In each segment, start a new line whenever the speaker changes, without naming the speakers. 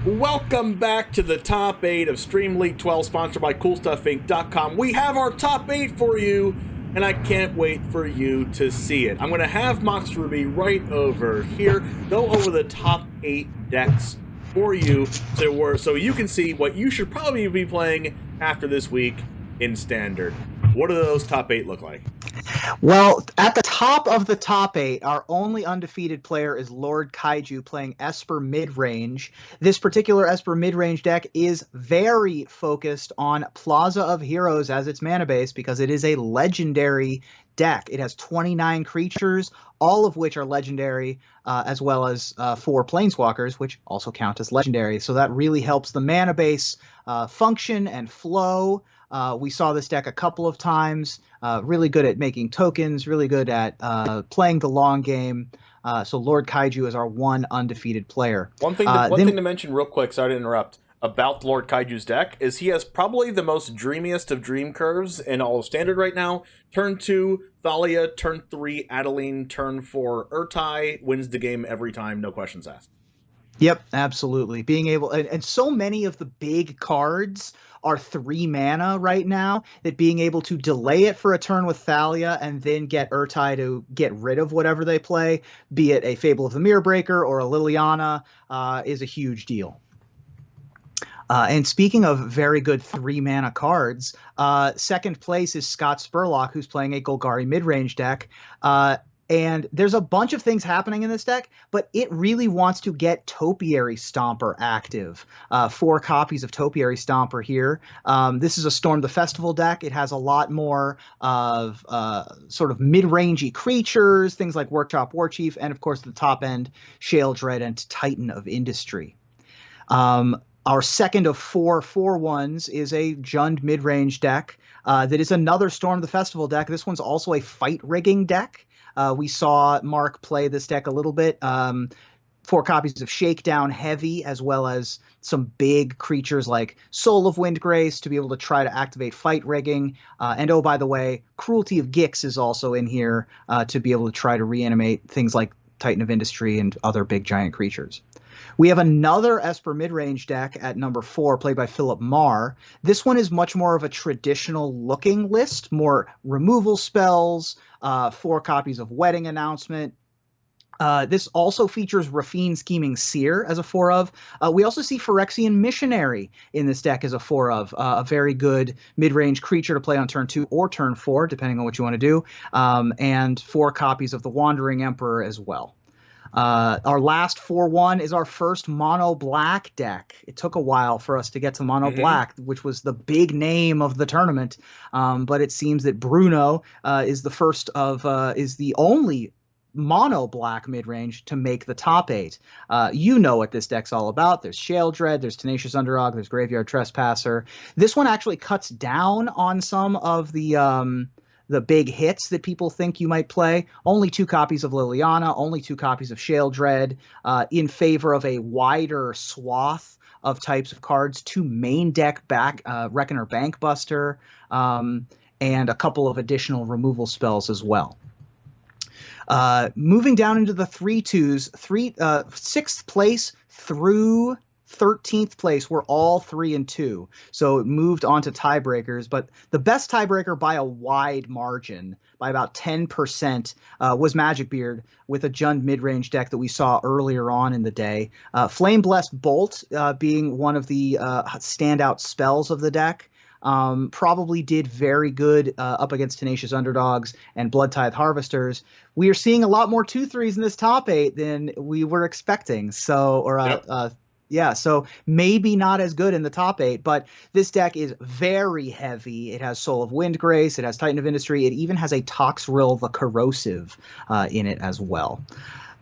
Welcome back to the top 8 of Stream League 12, sponsored by CoolStuffInc.com. We have our top 8 for you, and I can't wait for you to see it. I'm going to have Mox Ruby right over here go over the top 8 decks for you so you can see what you should probably be playing after this week in Standard. What do those top 8 look like?
Well, at the top of the top 8, our only undefeated player is Lord Kaiju playing Esper midrange. This particular Esper midrange deck is very focused on Plaza of Heroes as its mana base because it is a legendary deck. It has 29 creatures, all of which are legendary, as well as 4 planeswalkers, which also count as legendary. So that really helps the mana base function and flow. We saw this deck a couple of times, really good at making tokens, really good at playing the long game. So Lord Kaiju is our one undefeated player.
One thing to mention real quick, sorry to interrupt, about Lord Kaiju's deck is he has probably the most dreamiest of dream curves in all of Standard right now. Turn 2, Thalia, turn 3, Adeline, turn 4, Urtai, wins the game every time, no questions asked.
Yep, absolutely. Being able, and so many of the big cards are 3 mana right now that being able to delay it for a turn with Thalia and then get Urtai to get rid of whatever they play, be it a Fable of the Mirror Breaker or a Liliana, is a huge deal. And speaking of very good 3 mana cards, second place is Scott Spurlock, who's playing a Golgari midrange deck. And there's a bunch of things happening in this deck, but it really wants to get Topiary Stomper active. 4 copies of Topiary Stomper here. This is a Storm the Festival deck. It has a lot more of sort of mid-rangey creatures, things like Workshop Warchief, and of course the top end, Sheoldred and Titan of Industry. Our second of 4 4/1s is a Jund midrange deck that is another Storm the Festival deck. This one's also a fight rigging deck. We saw Mark play this deck a little bit. 4 copies of Shakedown Heavy, as well as some big creatures like Soul of Windgrace to be able to try to activate fight rigging. And oh, by the way, Cruelty of Gix is also in here to be able to try to reanimate things like Titan of Industry and other big giant creatures. We have another Esper midrange deck at number 4, played by Philip Marr. This one is much more of a traditional looking list, more removal spells, 4 copies of Wedding Announcement. This also features Rafine Scheming Seer as a 4 of. We also see Phyrexian Missionary in this deck as a 4 of, a very good mid-range creature to play on turn 2 or turn 4, depending on what you want to do, and 4 copies of the Wandering Emperor as well. Our last 4/1 is our first mono black deck. It took a while for us to get to mono black, which was the big name of the tournament. But it seems that Bruno is the only mono black mid-range to make the top 8. You know what this deck's all about. There's Sheoldred, there's Tenacious Underdog, there's Graveyard Trespasser. This one actually cuts down on some of the big hits that people think you might play. Only 2 copies of Liliana, only 2 copies of Sheoldred, in favor of a wider swath of types of cards, 2 main deck Reckoner Bankbuster, and a couple of additional removal spells as well. Moving down into the 3/2s, 6th place through 13th place were all 3 and 2, so it moved on to tiebreakers. But the best tiebreaker by a wide margin, by about 10%, was Magic Beard with a Jund midrange deck that we saw earlier on in the day. Flame Blessed Bolt being one of the standout spells of the deck. Probably did very good up against Tenacious Underdogs and Bloodtithe Harvesters. We are seeing a lot more 2/3s in this top 8 than we were expecting. Yeah, so maybe not as good in the top 8, but this deck is very heavy. It has Soul of Windgrace, it has Titan of Industry, it even has a Toxrill the Corrosive in it as well.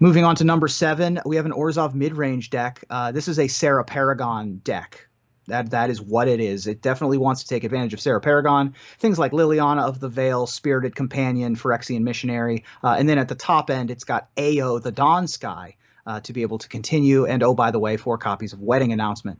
Moving on to number 7, we have an Orzhov midrange deck. This is a Sarah Paragon deck. That is what it is. It definitely wants to take advantage of Sarah Paragon. Things like Liliana of the Veil, Spirited Companion, Phyrexian Missionary, and then at the top end, it's got Ao the Dawn Sky. To be able to continue. And oh, by the way, 4 copies of Wedding Announcement.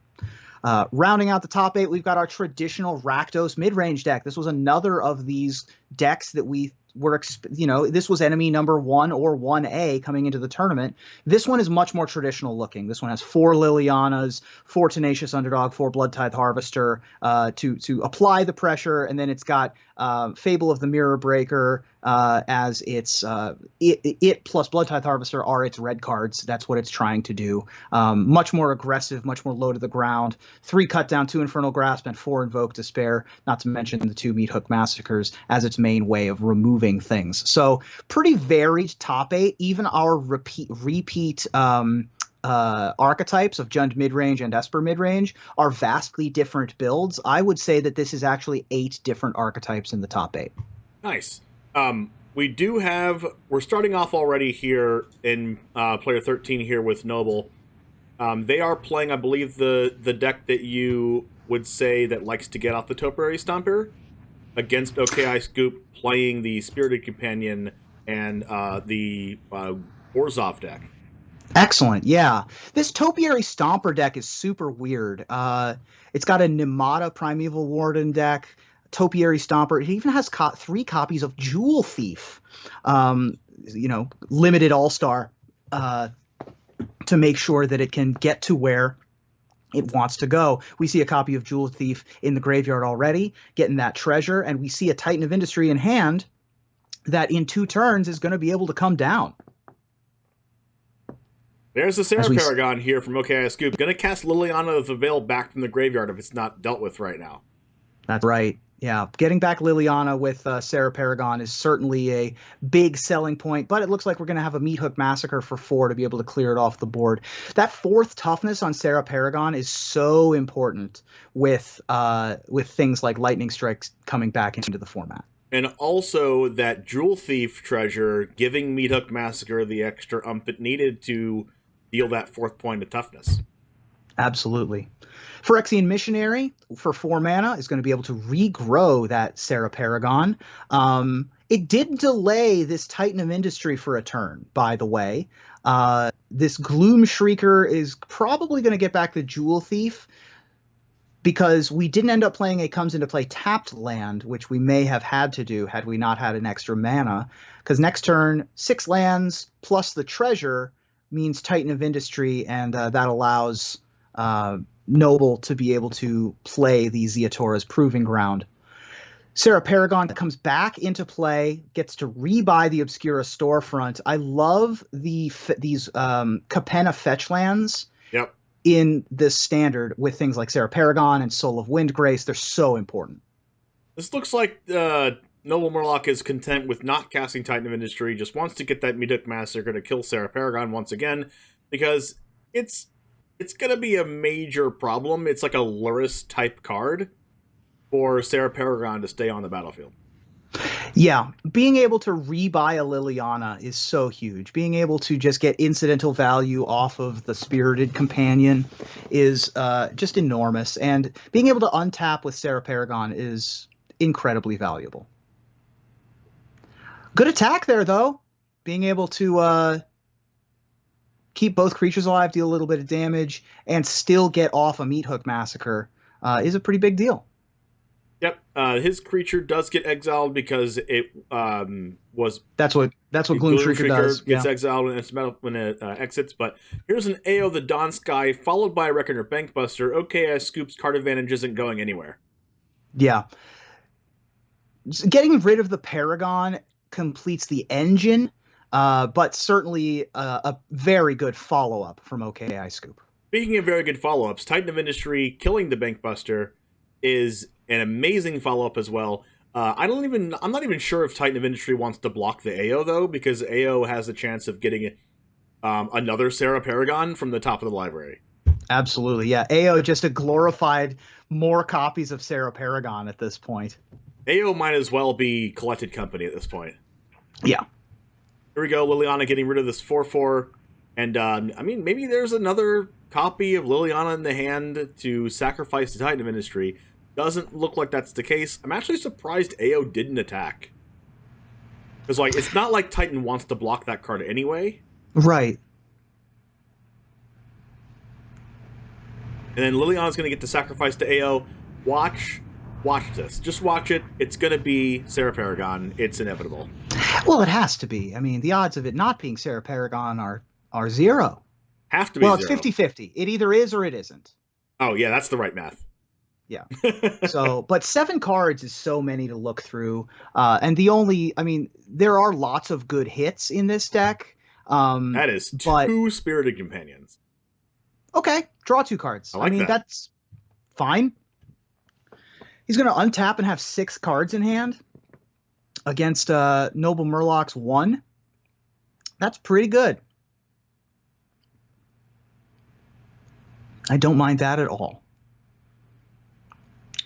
Rounding out the top 8, we've got our traditional Rakdos midrange deck. This was another of these decks that we this was enemy number 1 or 1A coming into the tournament. This one is much more traditional looking. This one has 4 Lilianas, 4 Tenacious Underdog, 4 Bloodtithe Harvester to apply the pressure, and then it's got Fable of the Mirror Breaker as its it plus Bloodtithe Harvester are its red cards. That's what it's trying to do. Much more aggressive, much more low to the ground. 3 cut down, 2 Infernal Grasp, and 4 Invoke Despair. Not to mention the 2 Meathook Massacres as its main way of removing things. So pretty varied top 8. Even our repeat archetypes of Jund midrange and Esper midrange are vastly different builds. I would say that this is actually 8 different archetypes in the top 8.
Nice. We're starting off already here in player 13 here with Noble. They are playing, I believe, the deck that you would say that likes to get off the Topiary Stomper against OKI Scoop, playing the Spirited Companion and the Orzhov deck.
Excellent, yeah. This Topiary Stomper deck is super weird. It's got a Nimata Primeval Warden deck, Topiary Stomper. It even has 3 copies of Jewel Thief, limited all-star, to make sure that it can get to where it wants to go. We see a copy of Jewel Thief in the graveyard already, getting that treasure, and we see a Titan of Industry in hand that in 2 turns is going to be able to come down.
There's the Sarah Paragon here from OKI Scoop. Going to cast Liliana of the Veil back from the graveyard if it's not dealt with right now.
That's right. Yeah, getting back Liliana with Sarah Paragon is certainly a big selling point, but it looks like we're going to have a Meathook Massacre for 4 to be able to clear it off the board. That 4th toughness on Sarah Paragon is so important with things like Lightning Strikes coming back into the format.
And also that Jewel Thief treasure giving Meathook Massacre the extra ump it needed to deal that 4th point of toughness.
Absolutely. Phyrexian Missionary for 4 mana is going to be able to regrow that Sarah Paragon. It did delay this Titan of Industry for a turn, by the way. This Gloom Shrieker is probably going to get back the Jewel Thief because we didn't end up playing a comes into play tapped land, which we may have had to do had we not had an extra mana. Because next turn, 6 lands plus the treasure means Titan of Industry, and that allows Noble to be able to play the Ziatora's Proving Ground. Sarah Paragon comes back into play, gets to rebuy the Obscura Storefront. I love these Capenna fetch lands in this standard with things like Sarah Paragon and Soul of Windgrace. They're so important.
This looks like Noble Murloc is content with not casting Titan of Industry, just wants to get that Meathook Massacre to kill Sarah Paragon once again, because it's going to be a major problem. It's like a Luris type card for Sarah Paragon to stay on the battlefield.
Yeah, being able to rebuy a Liliana is so huge. Being able to just get incidental value off of the Spirited Companion is just enormous. And being able to untap with Sarah Paragon is incredibly valuable. Good attack there, though. Being able to keep both creatures alive, deal a little bit of damage, and still get off a Meathook Massacre is a pretty big deal.
Yep, his creature does get exiled because it was.
That's what Gloom Shrieker does.
Gets exiled when it exits. But here's an AO the Dawn Sky followed by a Reckoner Bankbuster. OKI Scoop's card advantage isn't going anywhere.
Yeah, getting rid of the Paragon completes the engine, but certainly a very good follow up from OKI Scoop.
Speaking of very good follow ups, Titan of Industry killing the Bankbuster is an amazing follow-up as well. I'm not even sure if Titan of Industry wants to block the AO, though, because AO has a chance of getting another Sarah Paragon from the top of the library.
Absolutely, yeah. AO just a glorified more copies of Sarah Paragon at this point.
AO might as well be collected company at this point.
Yeah.
Here we go, Liliana getting rid of this 4/4. And, maybe there's another copy of Liliana in the hand to sacrifice the Titan of Industry. Doesn't look like that's the case. I'm actually surprised AO didn't attack. Because, it's not like Titan wants to block that card anyway.
Right.
And then Liliana's going to get to sacrifice to AO. Watch Watch this. Just watch it. It's going to be Sarah Paragon. It's inevitable.
Well, it has to be. I mean, the odds of it not being Sarah Paragon are zero.
Have to be
well,
zero.
It's 50-50. It either is or it isn't.
Oh, yeah, that's the right math.
Yeah. So, but 7 cards is so many to look through. And there are lots of good hits in this deck.
That is 2 Spirited Companions.
Okay, draw 2 cards.
I mean,
that's fine. He's going to untap and have 6 cards in hand against Noble Murloc's 1. That's pretty good. I don't mind that at all.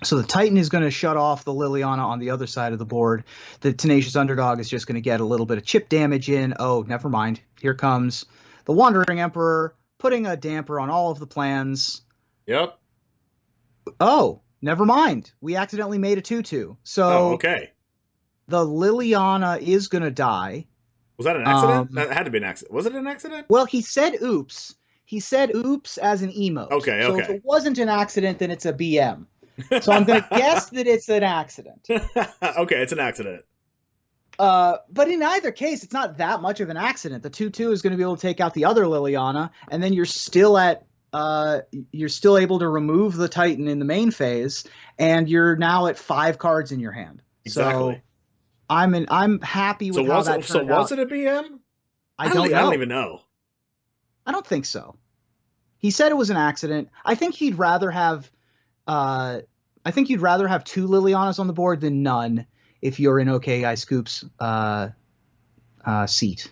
So the Titan is going to shut off the Liliana on the other side of the board. The Tenacious Underdog is just going to get a little bit of chip damage in. Oh, never mind. Here comes the Wandering Emperor, putting a damper on all of the plans.
Yep.
Oh, never mind. We accidentally made a 2/2. So
okay.
The Liliana is going to die.
Was that an accident? That had to be an accident. Was it an accident?
Well, he said oops. He said oops as an emote.
Okay,
So if it wasn't an accident, then it's a BM. So I'm going to guess that it's an accident.
Okay, it's an accident.
But in either case, it's not that much of an accident. The 2/2 is going to be able to take out the other Liliana, and then you're still able to remove the Titan in the main phase, and you're now at 5 cards in your hand.
Exactly.
So I'm happy with how that turned out.
Was it a BM?
I don't know.
I don't even know.
I don't think so. He said it was an accident. I think you'd rather have 2 Lilianas on the board than none if you're in OKI Scoop's seat.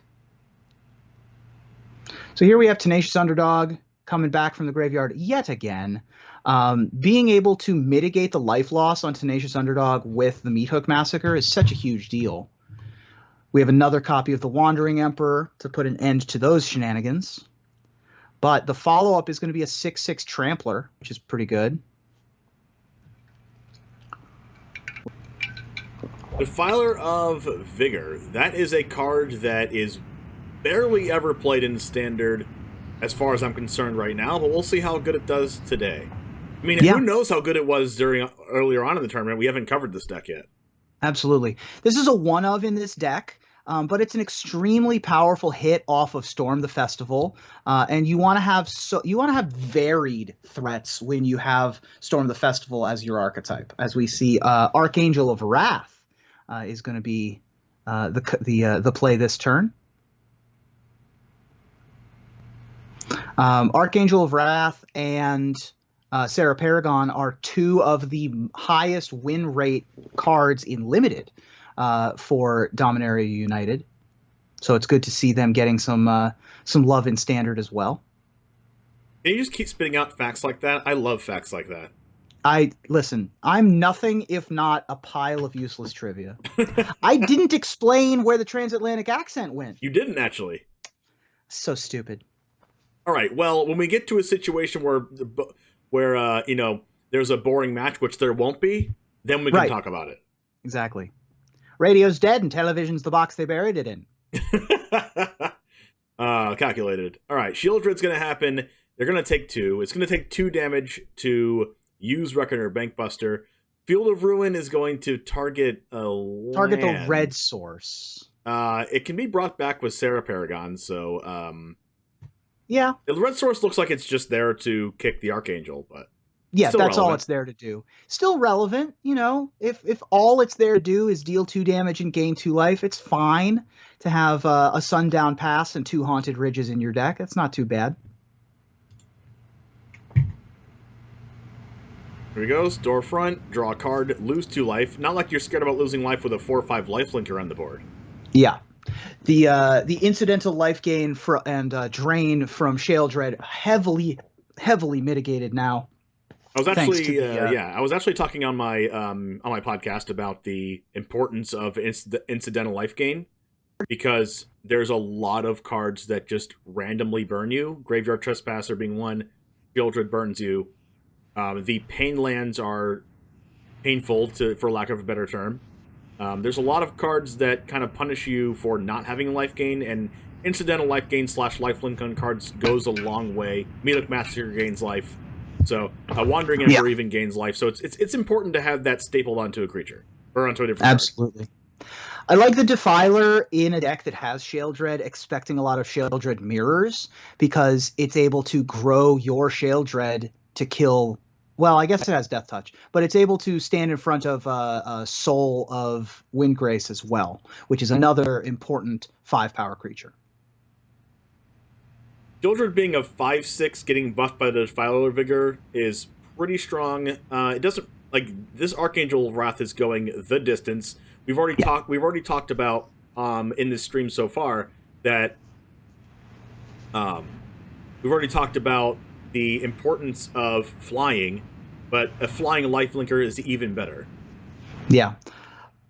So here we have Tenacious Underdog coming back from the graveyard yet again. Being able to mitigate the life loss on Tenacious Underdog with the Meathook Massacre is such a huge deal. We have another copy of the Wandering Emperor to put an end to those shenanigans. But the follow-up is going to be a 6/6 Trampler, which is pretty good.
Defiler of Vigor. That is a card that is barely ever played in Standard as far as I'm concerned right now, but we'll see how good it does today. I mean, who knows how good it was earlier on in the tournament? We haven't covered this deck yet. Absolutely.
This is a one-of in this deck. But it's an extremely powerful hit off of Storm the Festival, and you want to have varied threats when you have Storm the Festival as your archetype. As we see, Archangel of Wrath is going to be the play this turn. Archangel of Wrath and Sarah Paragon are 2 of the highest win rate cards in Limited. For Dominaria United, so it's good to see them getting some love in Standard as well.
Can you just keep spitting out facts like that? I love facts like that.
Listen. I'm nothing if not a pile of useless trivia. I didn't explain where the transatlantic accent went.
You didn't actually.
So stupid.
All right. Well, when we get to a situation where there's a boring match, which there won't be, then we can talk about it.
Exactly. Radio's dead and television's the box they buried it in.
Calculated. All right, Sheoldred's going to happen. They're going to take 2. It's going to take 2 damage to use Reckoner Bankbuster. Field of Ruin is going to target the
red source.
It can be brought back with Sarah Paragon, so
yeah.
The red source looks like it's just there to kick the Archangel, but
yeah, that's relevant. All it's there to do. Still relevant, if all it's there to do is deal 2 damage and gain 2 life, it's fine to have a Sundown Pass and 2 Haunted Ridges in your deck. That's not too bad.
Here he goes. Storefront, draw a card, lose 2 life. Not like you're scared about losing life with a 4/5 lifelinker on the board.
Yeah. The incidental life gain and drain from Sheoldred heavily mitigated now.
I was actually I was actually talking on my podcast about the importance of incidental life gain, because there's a lot of cards that just randomly burn you. Graveyard Trespasser being one. Sheoldred burns you. The pain lands are painful, for lack of a better term. There's a lot of cards that kind of punish you for not having life gain, and incidental life gain / lifelink on cards goes a long way. Meathook Massacre gains life. So Wandering Ember even gains life. So it's important to have that stapled onto a creature or onto a different
Absolutely. I like the Defiler in a deck that has Sheoldred, expecting a lot of Sheoldred mirrors, because it's able to grow your Sheoldred to kill. Well, I guess it has Death Touch, but it's able to stand in front of a Soul of Windgrace as well, which is another important 5-power creature.
Sheoldred being a 5/6 getting buffed by the Defiler Vigor is pretty strong. It doesn't like this Archangel Wrath is going the distance. We've already talked about in this stream so far that we've already talked about the importance of flying, but a flying lifelinker is even better.
Yeah.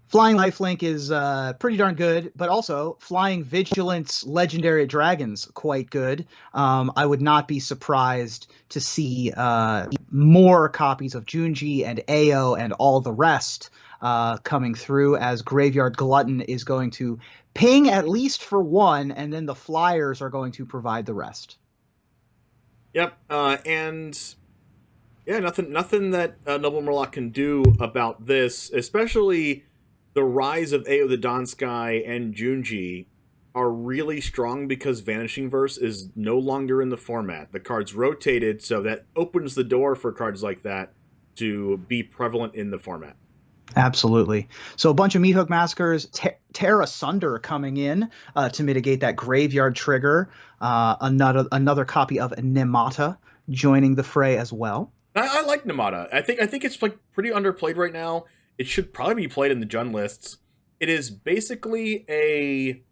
Flying lifelink is pretty darn good, but also Flying Vigilance Legendary Dragons quite good. I would not be surprised to see more copies of Junji and Ao and all the rest coming through, as Graveyard Glutton is going to ping at least for one, and then the flyers are going to provide the rest.
Yep, and yeah, nothing that Noble Murloc can do about this, especially the rise of Ao the Dawnsky and Junji are really strong because Vanishing Verse is no longer in the format. The card's rotated, so that opens the door for cards like that to be prevalent in the format.
Absolutely. So a bunch of Meathook Massacres, Terra Sunder coming in to mitigate that graveyard trigger. Another copy of Nemata joining the fray as well.
I like Nemata. I think it's like pretty underplayed right now. It should probably be played in the Jund lists. It is basically a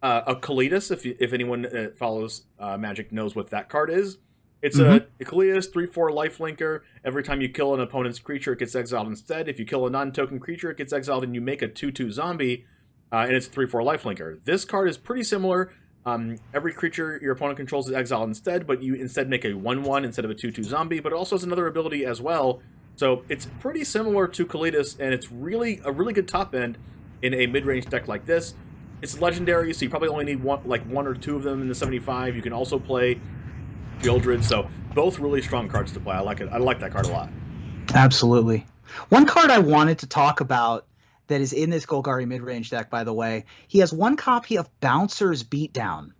Kalitas. If anyone follows Magic knows what that card is. It's a Kalitas 3/4 lifelinker. Every time you kill an opponent's creature, it gets exiled instead. If you kill a non-token creature, it gets exiled, and you make a 2/2 zombie, and it's a 3/4 lifelinker. This card is pretty similar. Every creature your opponent controls is exiled instead, but you instead make a 1/1 instead of a 2/2 zombie, but it also has another ability as well. So it's pretty similar to Kalitas, and it's really a really good top end in a mid-range deck like this. It's legendary, so you probably only need one or two of them in the 75. You can also play Sheoldred, so both really strong cards to play. I like it. I like that card a lot.
Absolutely. One card I wanted to talk about that is in this Golgari mid-range deck, by the way, he has one copy of Bouncer's Beatdown.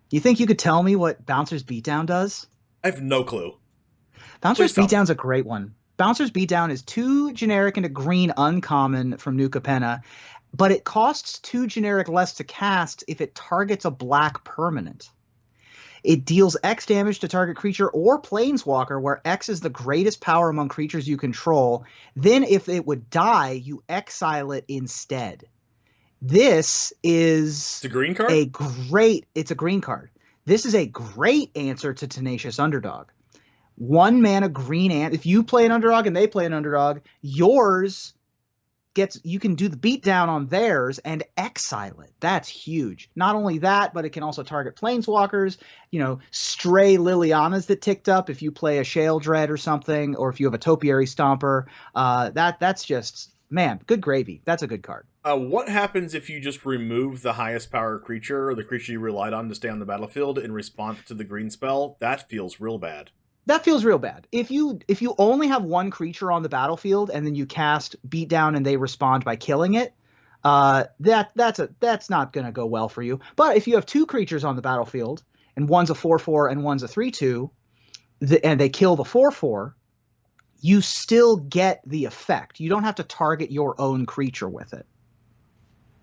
You think you could tell me what Bouncer's Beatdown does?
I have no clue.
Bouncer's Beatdown's a great one. Bouncer's Beatdown is 2 generic and a green uncommon from New Capenna, but it costs 2 generic less to cast if it targets a black permanent. It deals X damage to target creature or planeswalker, where X is the greatest power among creatures you control. Then if it would die, you exile it instead. This is
it's a green card?
It's a green card. This is a great answer to Tenacious Underdog. 1 mana green if you play an underdog and they play an underdog, yours you can do the beatdown on theirs and exile it. That's huge. Not only that, but it can also target planeswalkers, stray Lilianas that ticked up if you play a Sheoldred or something, or if you have a Topiary Stomper. That's just, man, good gravy. That's a good card.
What happens if you just remove the highest power creature, or the creature you relied on to stay on the battlefield, in response to the green spell? That feels real bad.
That feels real bad. If you only have one creature on the battlefield and then you cast Beatdown and they respond by killing it, that's not going to go well for you. But if you have 2 creatures on the battlefield and one's a 4/4 and one's a 3/2, and they kill the 4/4, you still get the effect. You don't have to target your own creature with it.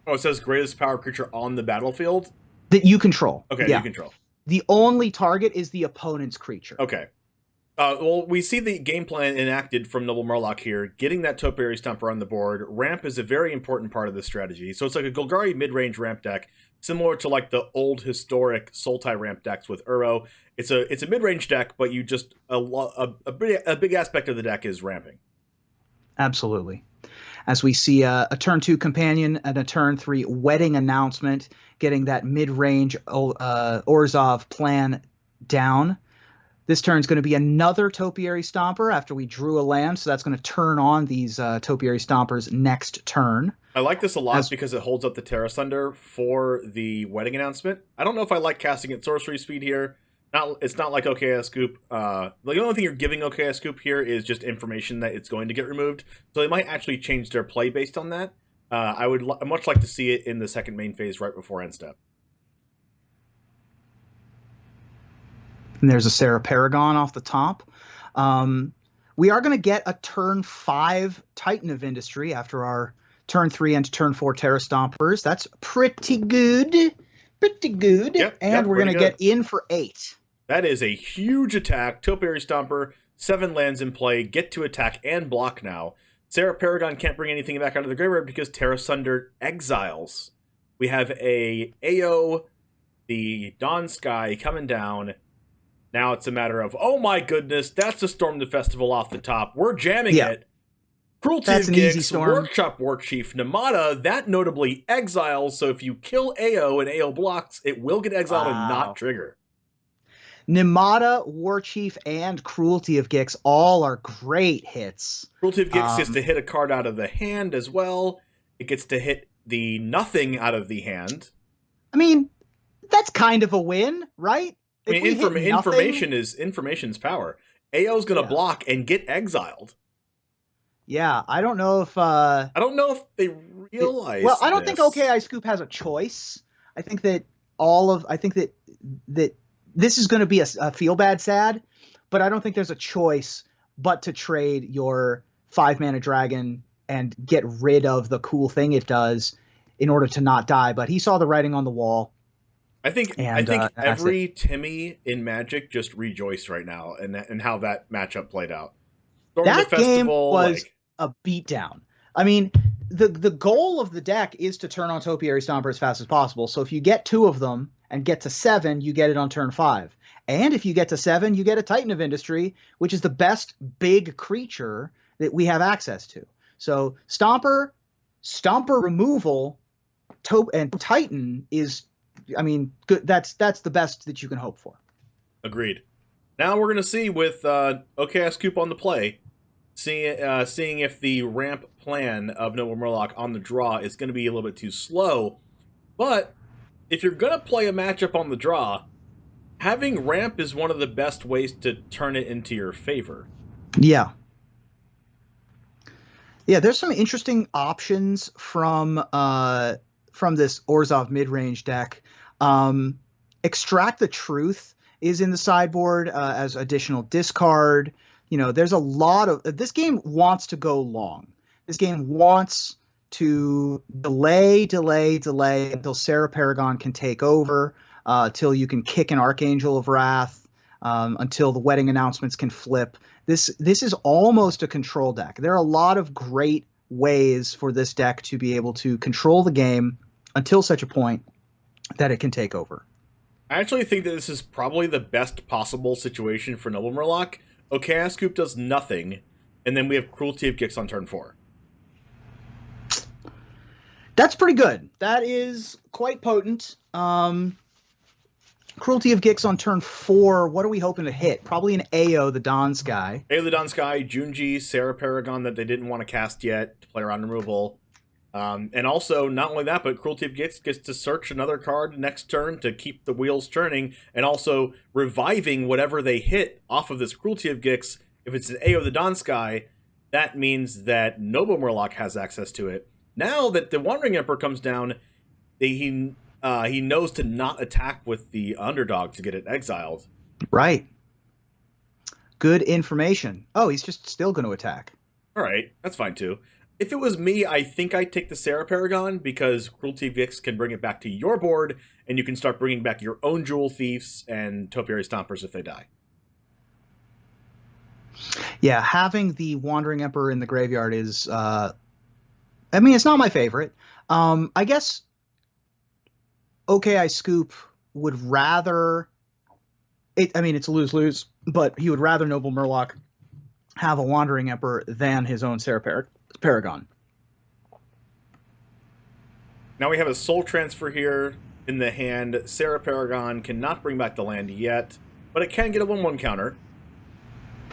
Oh, it says greatest power creature on the battlefield?
That you control.
Okay,
yeah.
You control.
The only target is the opponent's creature.
Okay. Well, we see the game plan enacted from Noble Murloc here. Getting that Topiary Stomper on the board. Ramp is a very important part of this strategy. So it's like a Golgari mid-range ramp deck, similar to like the old historic Sultai ramp decks with Uro. It's a mid-range deck, but you just a big aspect of the deck is ramping.
Absolutely. As we see a turn 2 companion and a turn 3 wedding announcement, getting that mid-range Orzhov plan down. This turn is going to be another Topiary Stomper after we drew a land, so that's going to turn on these Topiary Stompers next turn.
I like this a lot because it holds up the Terra Sunder for the wedding announcement. I don't know if I like casting at sorcery speed here. It's not like OKS Scoop. The only thing you're giving OKS Scoop here is just information that it's going to get removed. So they might actually change their play based on that. I would much like to see it in the second main phase right before end step.
And there's a Sarah Paragon off the top. We are going to get a turn 5 Titan of Industry after our turn 3 and turn 4 Terra Stompers. That's pretty good. Pretty good. And we're going to get in for 8.
That is a huge attack. Topiary Stomper, 7 lands in play, get to attack and block now. Sarah Paragon can't bring anything back out of the graveyard because Terra Sunder exiles. We have a AO, the Dawn Sky coming down. Now it's a matter of, oh my goodness, that's the Storm the Festival off the top. We're jamming it. Cruelty of Gix, Workshop War Chief, Namada, that notably exiles, so if you kill AO and AO blocks, it will get exiled and not trigger.
Namada, War Chief, and Cruelty of Gix all are great hits.
Cruelty of Gix gets to hit a card out of the hand as well. It gets to hit the nothing out of the hand.
I mean, that's kind of a win, right?
I mean, information's power. AO's going to block and get exiled.
Yeah, I don't know if
they realize.
I don't think OKI Scoop has a choice. I think that that this is going to be a feel bad sad, but I don't think there's a choice but to trade your 5-mana dragon and get rid of the cool thing it does in order to not die. But he saw the writing on the wall.
I think every Timmy in Magic just rejoiced right now and how that matchup played out.
That game was a beatdown. I mean, the goal of the deck is to turn on Topiary Stomper as fast as possible. So if you get 2 of them and get to 7, you get it on turn 5. And if you get to 7, you get a Titan of Industry, which is the best big creature that we have access to. So Stomper removal, and Titan is, I mean, good. That's the best that you can hope for.
Agreed. Now we're gonna see with OKS Scoop on the play, seeing if the ramp plan of Noble Murloc on the draw is going to be a little bit too slow. But if you're going to play a matchup on the draw, having ramp is one of the best ways to turn it into your favor.
Yeah. Yeah, there's some interesting options from this Orzhov mid-range deck. Extract the Truth is in the sideboard as additional discard. You know, there's a lot of... This game wants to go long. This game wants to delay until Sarah Paragon can take over, till you can kick an Archangel of Wrath, until the wedding announcements can flip. This is almost a control deck. There are a lot of great ways for this deck to be able to control the game until such a point that it can take over.
I actually think that this is probably the best possible situation for Noble Murloc. OKS Scoop does nothing, and then we have Cruelty of Gix on turn 4.
That's pretty good. That is quite potent. Cruelty of Gix on turn 4. What are we hoping to hit? Probably an AO, the Dawn Sky.
AO, the Dawn Sky, Junji, Sarah Paragon that they didn't want to cast yet to play around removal. And also, not only that, but Cruelty of Gix gets to search another card next turn to keep the wheels turning, and also reviving whatever they hit off of this Cruelty of Gix. If it's an AO the Dawn Sky, that means that Noble Murloc has access to it. Now that the Wandering Emperor comes down, he knows to not attack with the underdog to get it exiled.
Right. Good information. Oh, he's just still going to attack.
All right, that's fine too. If it was me, I think I'd take the Sarah Paragon because Cruelty of Gix can bring it back to your board, and you can start bringing back your own Jewel Thieves and Topiary Stompers if they die.
Yeah, having the Wandering Emperor in the graveyard is... I mean, it's not my favorite. I guess OKI Scoop would rather... I mean, it's a lose-lose, but he would rather Noble Murloc have a Wandering Emperor than his own Sarah Paragon.
Now we have a Soul Transfer here in the hand. Sarah Paragon cannot bring back the land yet, but it can get a 1/1 counter,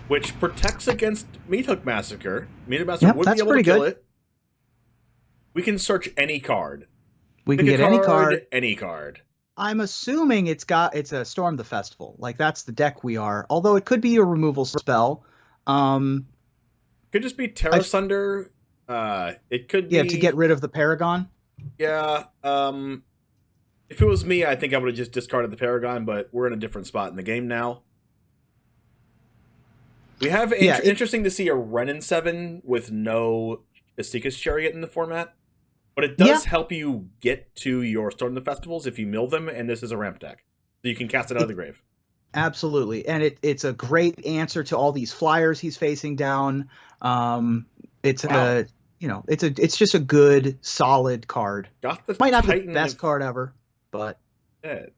which protects against Meathook Massacre. Meathook Massacre would be able to kill it. We can search any card.
We can get any card.
Any card.
I'm assuming it's a Storm the Festival. Like that's the deck we are. Although it could be a removal spell.
Could just be Terra Sunder. It could be
to get rid of the Paragon.
Yeah. If it was me, I think I would have just discarded the Paragon, but we're in a different spot in the game now. We have interesting to see a Renin 7 with no Astika's Chariot in the format. But it does help you get to your Storm the Festivals if you mill them, and this is a ramp deck. So you can cast it out of the grave.
Absolutely. And it's a great answer to all these flyers he's facing down. It's just a good, solid card. Might not be the best card ever, but
dead.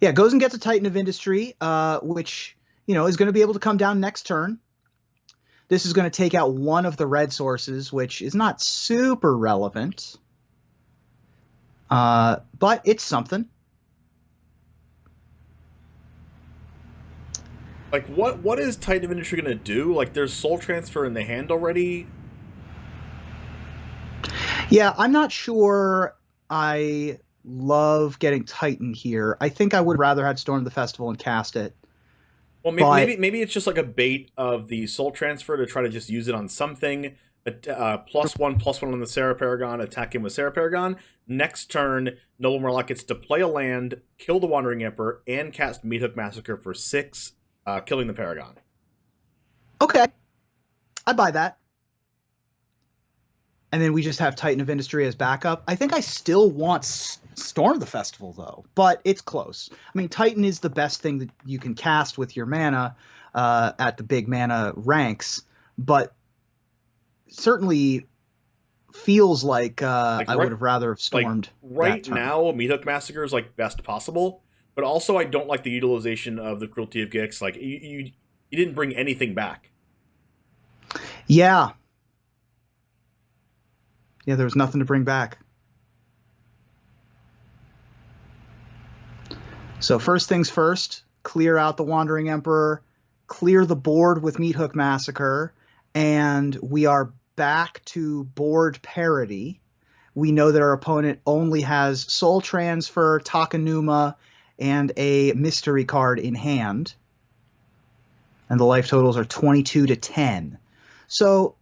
Yeah, goes and gets a Titan of Industry, which, is going to be able to come down next turn. This is going to take out one of the red sources, which is not super relevant. But it's something.
Like, what is Titan of Industry going to do? Like, there's Soul Transfer in the hand already?
Yeah, I'm not sure I love getting Titan here. I think I would rather have Storm the Festival and cast it.
Well, maybe it's just like a bait of the Soul Transfer to try to just use it on something. +1/+1 on the Sarah Paragon, attack him with Sarah Paragon. Next turn, Noble Murloc gets to play a land, kill the Wandering Emperor, and cast Meathook Massacre for 6, killing the Paragon.
Okay. I buy that. And then we just have Titan of Industry as backup. I think I still want Storm the Festival, though, but it's close. I mean, Titan is the best thing that you can cast with your mana at the big mana ranks, but certainly feels like I would have rather have stormed.
Right now, Meathook Massacre is like best possible, but also I don't like the utilization of the Cruelty of Gix. Like you didn't bring anything back.
Yeah. Yeah, there was nothing to bring back. So first things first, clear out the Wandering Emperor, clear the board with Meathook Massacre, and we are back to board parity. We know that our opponent only has Soul Transfer, Takenuma, and a mystery card in hand. And the life totals are 22-10. So,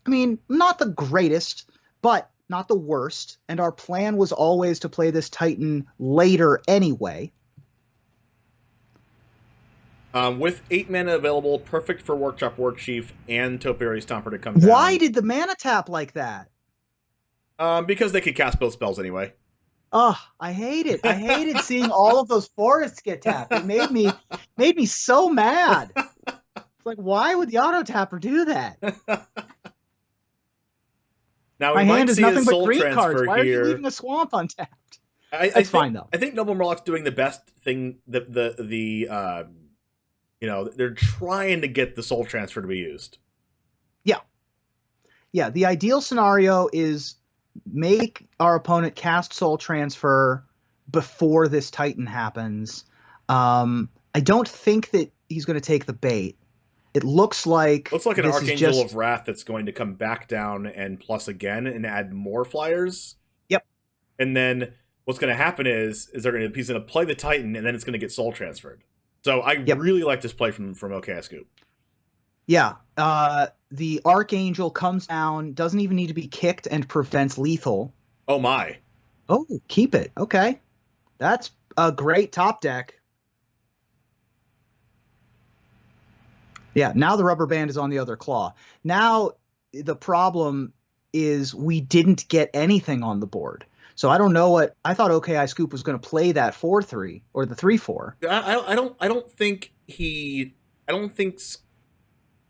I mean, not the greatest, but not the worst. And our plan was always to play this Titan later anyway.
With 8 mana available, perfect for Workshop Warchief and Topiary Stomper to come down.
Why did the mana tap like that?
Because they could cast both spells anyway.
Oh, I hate it. I hated seeing all of those forests get tapped. It made me so mad. It's like, why would the auto tapper do that?
Now
my hand is nothing but green cards. Why
here.
Are you leaving a swamp untapped?
It's
fine though.
I think Noble Murloc's doing the best thing. They're trying to get the Soul Transfer to be used.
Yeah. The ideal scenario is make our opponent cast Soul Transfer before this Titan happens. I don't think that he's going to take the bait. It looks like
an Archangel of Wrath that's going to come back down and plus again and add more flyers.
Yep.
And then what's going to happen is he's going to play the Titan and then it's going to get Soul Transferred. So I really like this play from OK Scoop.
Yeah. The Archangel comes down, doesn't even need to be kicked, and prevents lethal.
Oh my.
Oh, keep it. Okay. That's a great top deck. Yeah, now the rubber band is on the other claw. Now the problem is we didn't get anything on the board. So I don't know what I thought. OK Scoop was going to play that 4-3 or the 3-4.
I don't think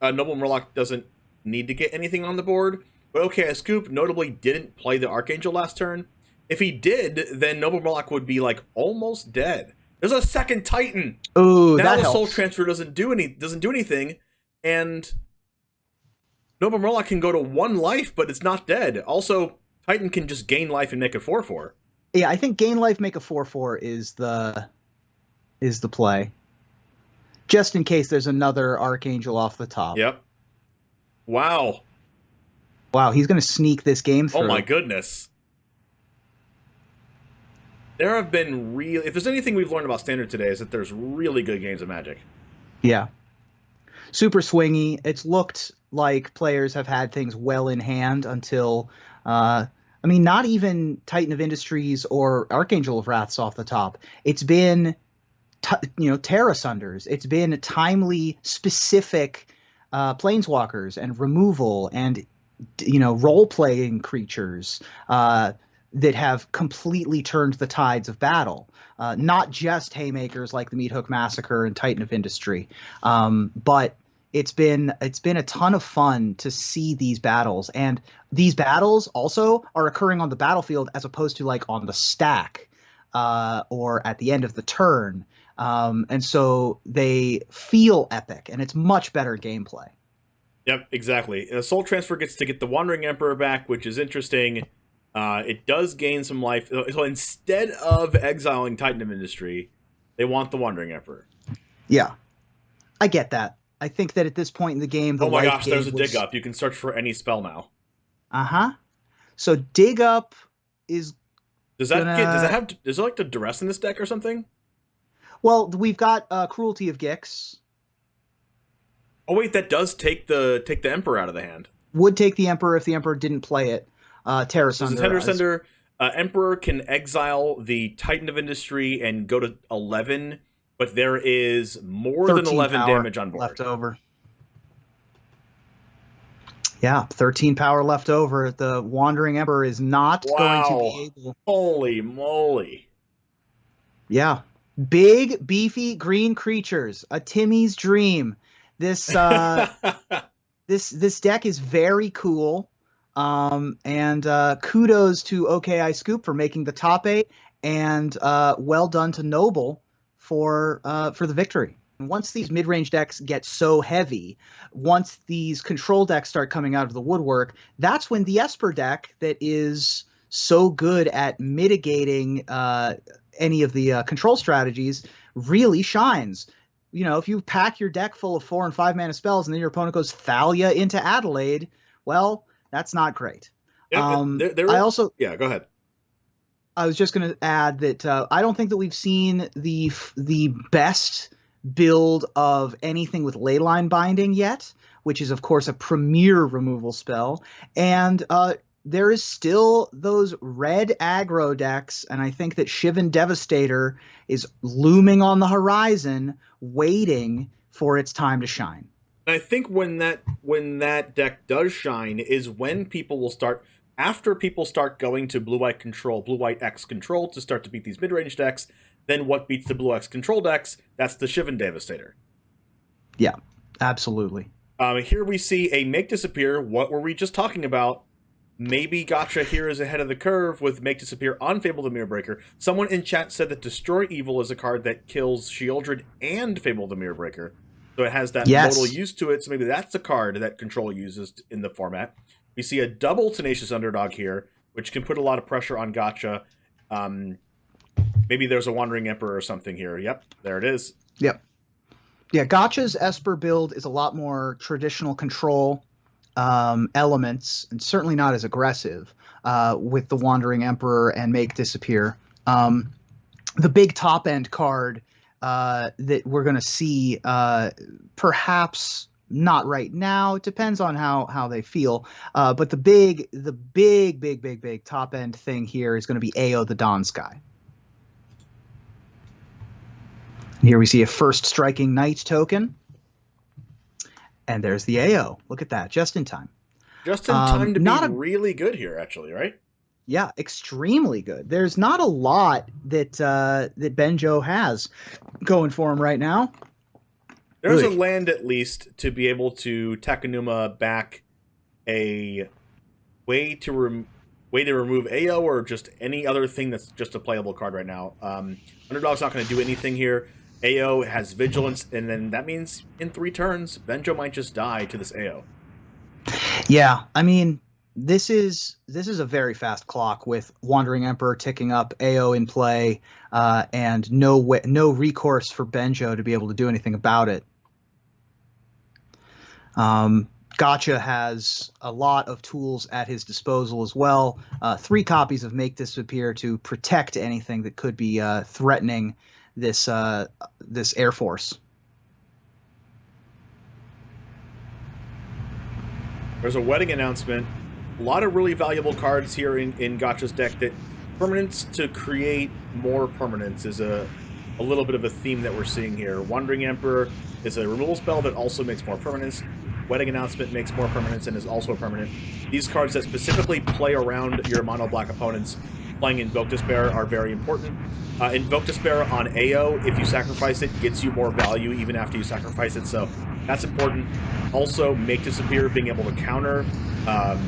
Noble Murloc doesn't need to get anything on the board. But OK Scoop notably didn't play the Archangel last turn. If he did, then Noble Murloc would be like almost dead. There's a second Titan.
Ooh,
now
that
the
helps.
Soul Transfer doesn't do anything, and Noble Murloc can go to 1 life, but it's not dead. Also, Titan can just gain life and make a 4/4.
Yeah, I think gain life, make a 4/4 is the play. Just in case there's another Archangel off the top.
Yep. Wow.
Wow, he's going to sneak this game through.
Oh my goodness. There have been real. If there's anything we've learned about Standard today, is that there's really good games of Magic.
Yeah. Super swingy. It's looked like players have had things well in hand until, I mean, not even Titan of Industries or Archangel of Wraths off the top. It's been, Terra Sunders. It's been timely, specific planeswalkers and removal and, role-playing creatures that have completely turned the tides of battle. Not just haymakers like the Meathook Massacre and Titan of Industry, but it's been a ton of fun to see these battles, and these battles also are occurring on the battlefield as opposed to like on the stack or at the end of the turn, and so they feel epic, and it's much better gameplay.
Yep, exactly. And the Soul Transfer gets to get the Wandering Emperor back, which is interesting. It does gain some life. So instead of exiling Titan of Industry, they want the Wandering Emperor.
Yeah, I get that. I think that at this point in the game, the
oh my gosh, there's a dig up. You can search for any spell now.
So dig up is.
Does it like the Duress in this deck or something?
Well, we've got Cruelty of Gix.
Oh wait, that does take the Emperor out of the hand.
Would take the Emperor if the Emperor didn't play it. Terra Sunder.
Emperor can exile the Titan of Industry and go to 11, but there is more than 11 damage on board.
Left over. Yeah, 13 power left over. The Wandering Emperor is not going to be able.
Holy moly.
Yeah. Big, beefy green creatures. A Timmy's dream. This this deck is very cool. And kudos to OKI Scoop for making the top 8, and well done to Noble for the victory. Once these mid-range decks get so heavy, once these control decks start coming out of the woodwork, that's when the Esper deck that is so good at mitigating any of the control strategies really shines. If you pack your deck full of 4 and 5 mana spells and then your opponent goes Thalia into Adelaide, well, that's not great.
Yeah, go ahead.
I was just going to add that I don't think that we've seen the best build of anything with Leyline Binding yet, which is of course a premier removal spell, and there is still those red aggro decks, and I think that Shivan Devastator is looming on the horizon, waiting for its time to shine.
And I think when that deck does shine is when people will start, after people start going to Blue-White Control, Blue-White X Control to start to beat these mid-range decks, then what beats the Blue-X Control decks? That's the Shivan Devastator.
Yeah, absolutely.
Here we see a Make Disappear. What were we just talking about? Maybe Gotcha here is ahead of the curve with Make Disappear on Fable the Mirrorbreaker. Someone in chat said that Destroy Evil is a card that kills Sheoldred and Fable the Mirrorbreaker. So it has that modal use to it, so maybe that's the card that Control uses in the format. We see a double Tenacious Underdog here, which can put a lot of pressure on Gotcha. Maybe there's a Wandering Emperor or something here. Yep, there it is.
Yep. Yeah, Gotcha's Esper build is a lot more traditional control elements, and certainly not as aggressive with the Wandering Emperor and Make Disappear. The big top-end card that we're going to see, perhaps not right now. It depends on how they feel. But the big top-end thing here is going to be Ao the Dawn Sky. Here we see a first Striking Knight token. And there's the AO. Look at that, just in time.
Just in time to be really good here, actually, right?
Yeah, extremely good. There's not a lot that Benjo has going for him right now.
There's a land, at least, to be able to Takenuma back a way to remove AO or just any other thing that's just a playable card right now. Underdog's not going to do anything here. AO has Vigilance, and then that means in 3 turns, Benjo might just die to this AO.
Yeah, I mean, this is a very fast clock with Wandering Emperor ticking up, AO in play, and no recourse for Benjo to be able to do anything about it. Gotcha has a lot of tools at his disposal as well. 3 copies of Make Disappear to protect anything that could be threatening this this Air Force.
There's a wedding announcement. A lot of really valuable cards here in Gotcha's deck. That permanence to create more permanence is a little bit of a theme that we're seeing here. Wandering Emperor is a removal spell that also makes more permanence. Wedding Announcement makes more permanence and is also a permanent. These cards that specifically play around your mono-black opponents playing Invoke Despair are very important. Invoke Despair on AO, if you sacrifice it, gets you more value even after you sacrifice it, so that's important. Also, Make Disappear, being able to counter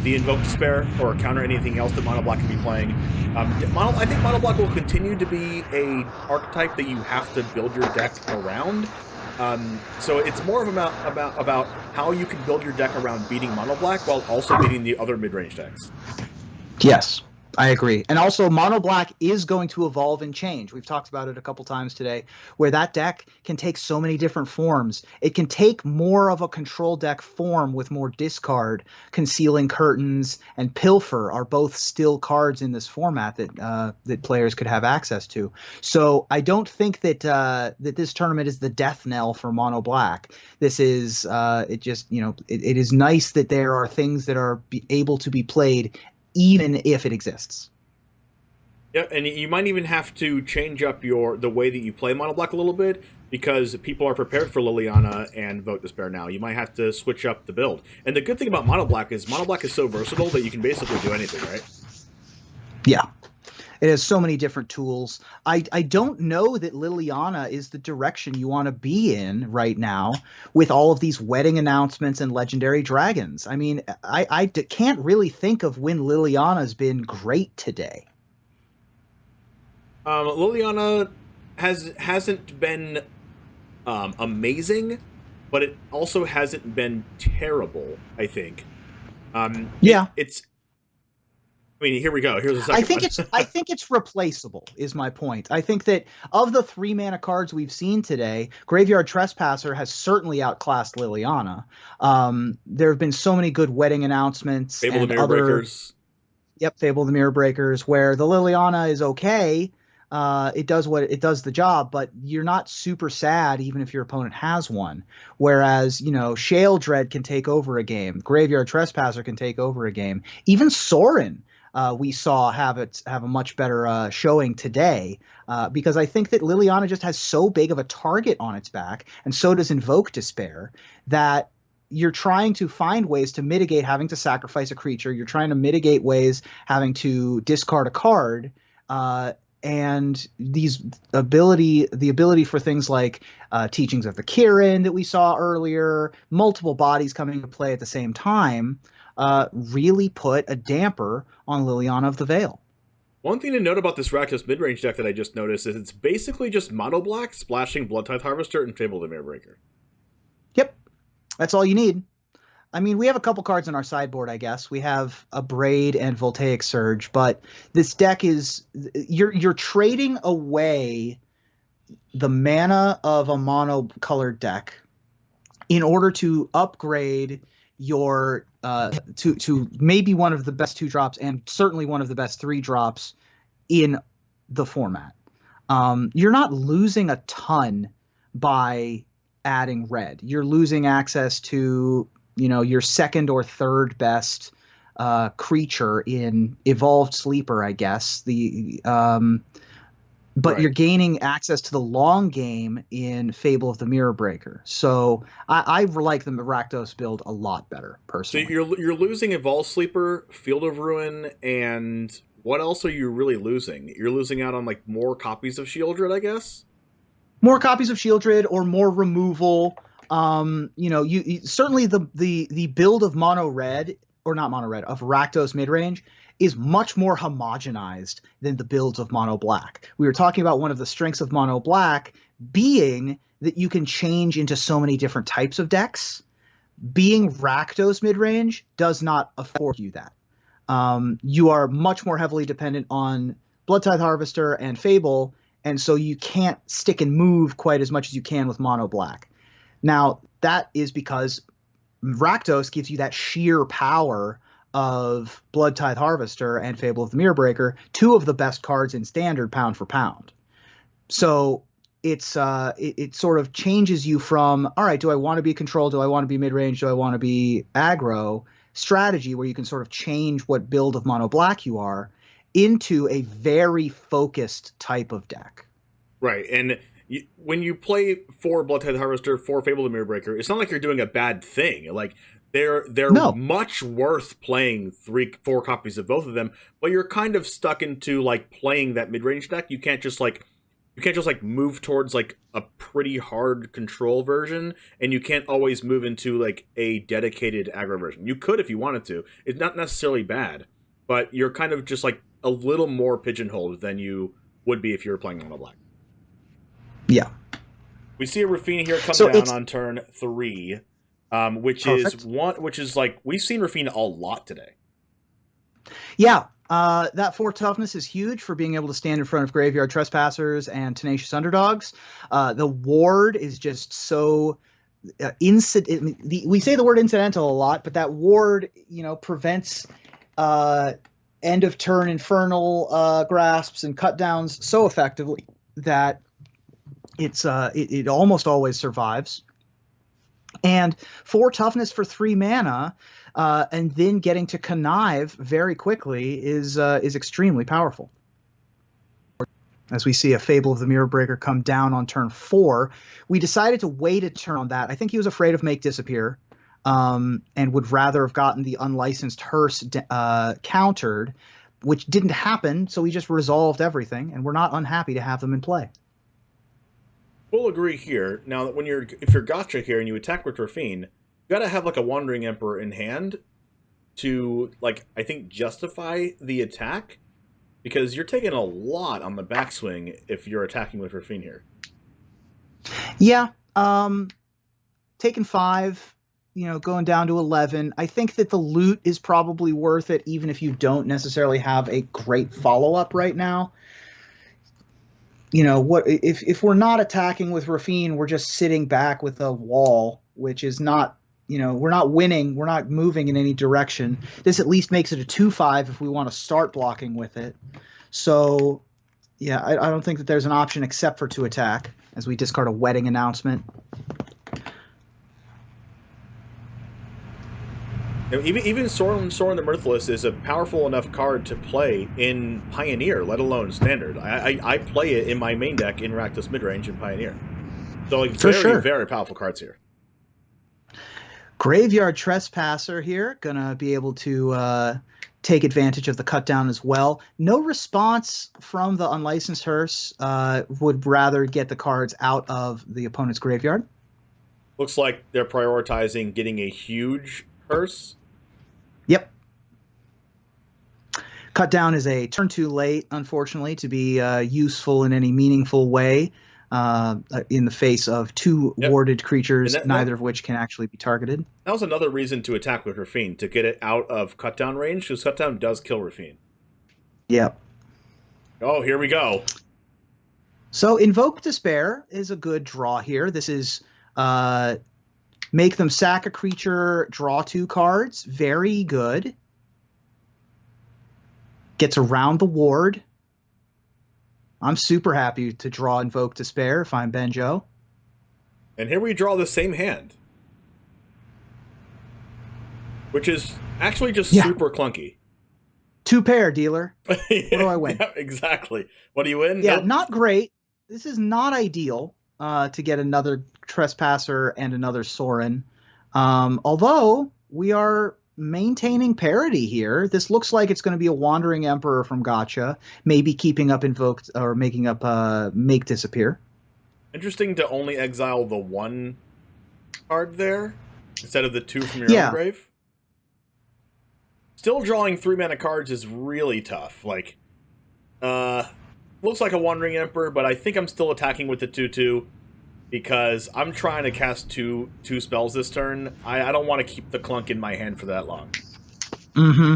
the Invoke Despair or counter anything else that mono-black can be playing. I think mono-black will continue to be a archetype that you have to build your deck around. So it's more of about how you can build your deck around beating mono black while also beating the other mid-range decks.
Yes, I agree. And also, mono black is going to evolve and change. We've talked about it a couple times today, where that deck can take so many different forms. It can take more of a control deck form with more discard. Concealing Curtains and Pilfer are both still cards in this format that that players could have access to. So I don't think that that this tournament is the death knell for mono black. This is it just, you know, it is nice that there are things that are able to be played even if it exists.
Yeah, and you might even have to change up the way that you play mono black a little bit because people are prepared for Liliana and Invoke Despair now. You might have to switch up the build. And the good thing about mono black is so versatile that you can basically do anything, right?
Yeah. It has so many different tools. I don't know that Liliana is the direction you want to be in right now with all of these wedding announcements and legendary dragons. I mean, I can't really think of when Liliana's been great today.
Liliana hasn't been amazing, but it also hasn't been terrible, I think.
Yeah.
I mean, here we go. Here's a second
I think it's replaceable, is my point. I think that of the 3 mana cards we've seen today, Graveyard Trespasser has certainly outclassed Liliana. There have been so many good wedding announcements.
Fable the Mirror Breakers.
Yep, Fable the Mirror Breakers, where the Liliana is okay. It does the job, but you're not super sad even if your opponent has one. Whereas, you know, Sheoldred can take over a game. Graveyard Trespasser can take over a game. Even Sorin, we saw have a much better showing today, because I think that Liliana just has so big of a target on its back, and so does Invoke Despair, that you're trying to find ways to mitigate having to sacrifice a creature. You're trying to mitigate ways having to discard a card, and the ability for things like Teachings of the Kirin that we saw earlier, multiple bodies coming into play at the same time, really put a damper on Liliana of the Veil.
One thing to note about this Rakdos mid-range deck that I just noticed is it's basically just mono black splashing Bloodtithe Harvester and Fable the Mirror Breaker.
Yep, that's all you need. I mean, we have a couple cards in our sideboard, I guess. We have Abrade and Voltaic Surge, but this deck is you're trading away the mana of a mono-colored deck in order to upgrade your to maybe one of the best 2-drops and certainly one of the best 3-drops in the format. You're not losing a ton by adding red. You're losing access to, you know, your second or third best creature in Evolved Sleeper, I guess. But right. You're gaining access to the long game in Fable of the Mirror Breaker. So I like the Rakdos build a lot better, personally.
So you're losing Evolved Sleeper, Field of Ruin, and what else are you really losing? You're losing out on like more copies of Sheoldred, I guess?
More copies of Sheoldred or more removal. You know, you certainly the build of mono red, or not mono red, of Rakdos midrange is much more homogenized than the builds of mono black. We were talking about one of the strengths of mono black being that you can change into so many different types of decks. Being Rakdos midrange does not afford you that. You are much more heavily dependent on Bloodtithe Harvester and Fable, and so you can't stick and move quite as much as you can with mono black. Now, that is because Rakdos gives you that sheer power of Bloodtithe Harvester and Fable of the Mirror, two of the best cards in Standard pound for pound. So it sort of changes you from, all right, do I want to be control? Do I want to be mid-range? Do I want to be aggro? Strategy where you can sort of change what build of mono black you are into a very focused type of deck.
Right, and when you play for Bloodtithe Harvester, for Fable the Mirror, it's not like you're doing a bad thing. Like they're much worth playing 3-4 copies of both of them, but you're kind of stuck into like playing that mid-range deck. You can't just move towards like a pretty hard control version, and you can't always move into like a dedicated aggro version. You could if you wanted to. It's not necessarily bad, but you're kind of just like a little more pigeonholed than you would be if you were playing mono black.
Yeah.
We see a Raffine here come down on turn 3, which is like we've seen Raffine a lot today.
Yeah. That 4 toughness is huge for being able to stand in front of Graveyard Trespassers and Tenacious Underdogs. The ward is just so we say the word incidental a lot, but that ward, prevents end of turn infernal grasps and cut downs so effectively that it almost always survives. And 4 toughness for 3 mana, and then getting to connive very quickly is extremely powerful. As we see a Fable of the Mirror come down on turn 4, we decided to wait a turn on that. I think he was afraid of Make Disappear, and would rather have gotten the unlicensed Hearse countered, which didn't happen. So we just resolved everything, and we're not unhappy to have them in play.
We'll agree here. Now, if you're Gotcha here and you attack with Raffine, you gotta have like a Wandering Emperor in hand to like I think justify the attack, because you're taking a lot on the backswing if you're attacking with Raffine here.
Yeah, taking 5, going down to 11. I think that the loot is probably worth it, even if you don't necessarily have a great follow up right now. What if we're not attacking with Raffine, we're just sitting back with a wall, which is not, we're not winning, we're not moving in any direction. This at least makes it a 2/5 if we want to start blocking with it. So, yeah, I don't think that there's an option except for to attack, as we discard a Wedding Announcement.
Even Sorin the Mirthless is a powerful enough card to play in Pioneer, let alone Standard. I play it in my main deck in Rakdos midrange in Pioneer. So like very powerful cards here.
Graveyard Trespasser here, gonna be able to take advantage of the cut down as well. No response from the unlicensed Hearse. Would rather get the cards out of the opponent's graveyard.
Looks like they're prioritizing getting a huge Hearse.
Yep. Cut down is a turn too late, unfortunately, to be useful in any meaningful way in the face of 2 warded creatures, neither of which can actually be targeted.
That was another reason to attack with Raffine, to get it out of cut down range, because cut down does kill Raffine.
Yep.
Oh, here we go.
So Invoke Despair is a good draw here. This is make them sack a creature, draw 2 cards. Very good. Gets around the ward. I'm super happy to draw Invoke Despair if I'm Benjo.
And here we draw the same hand, which is actually just super clunky.
2 pair, dealer. What do I win?
Yeah, exactly. What do you win?
Yeah, not great. This is not ideal to get another Trespasser and another Sorin. Although we are maintaining parity here. This looks like it's going to be a Wandering Emperor from Gotcha, maybe keeping up Invoked or making up Make Disappear.
Interesting to only exile the 1 card there instead of the 2 from your own grave. Still drawing 3 mana cards is really tough. Like, looks like a Wandering Emperor, but I think I'm still attacking with the 2/2 because I'm trying to cast two spells this turn. I don't want to keep the clunk in my hand for that long.
Mm-hmm.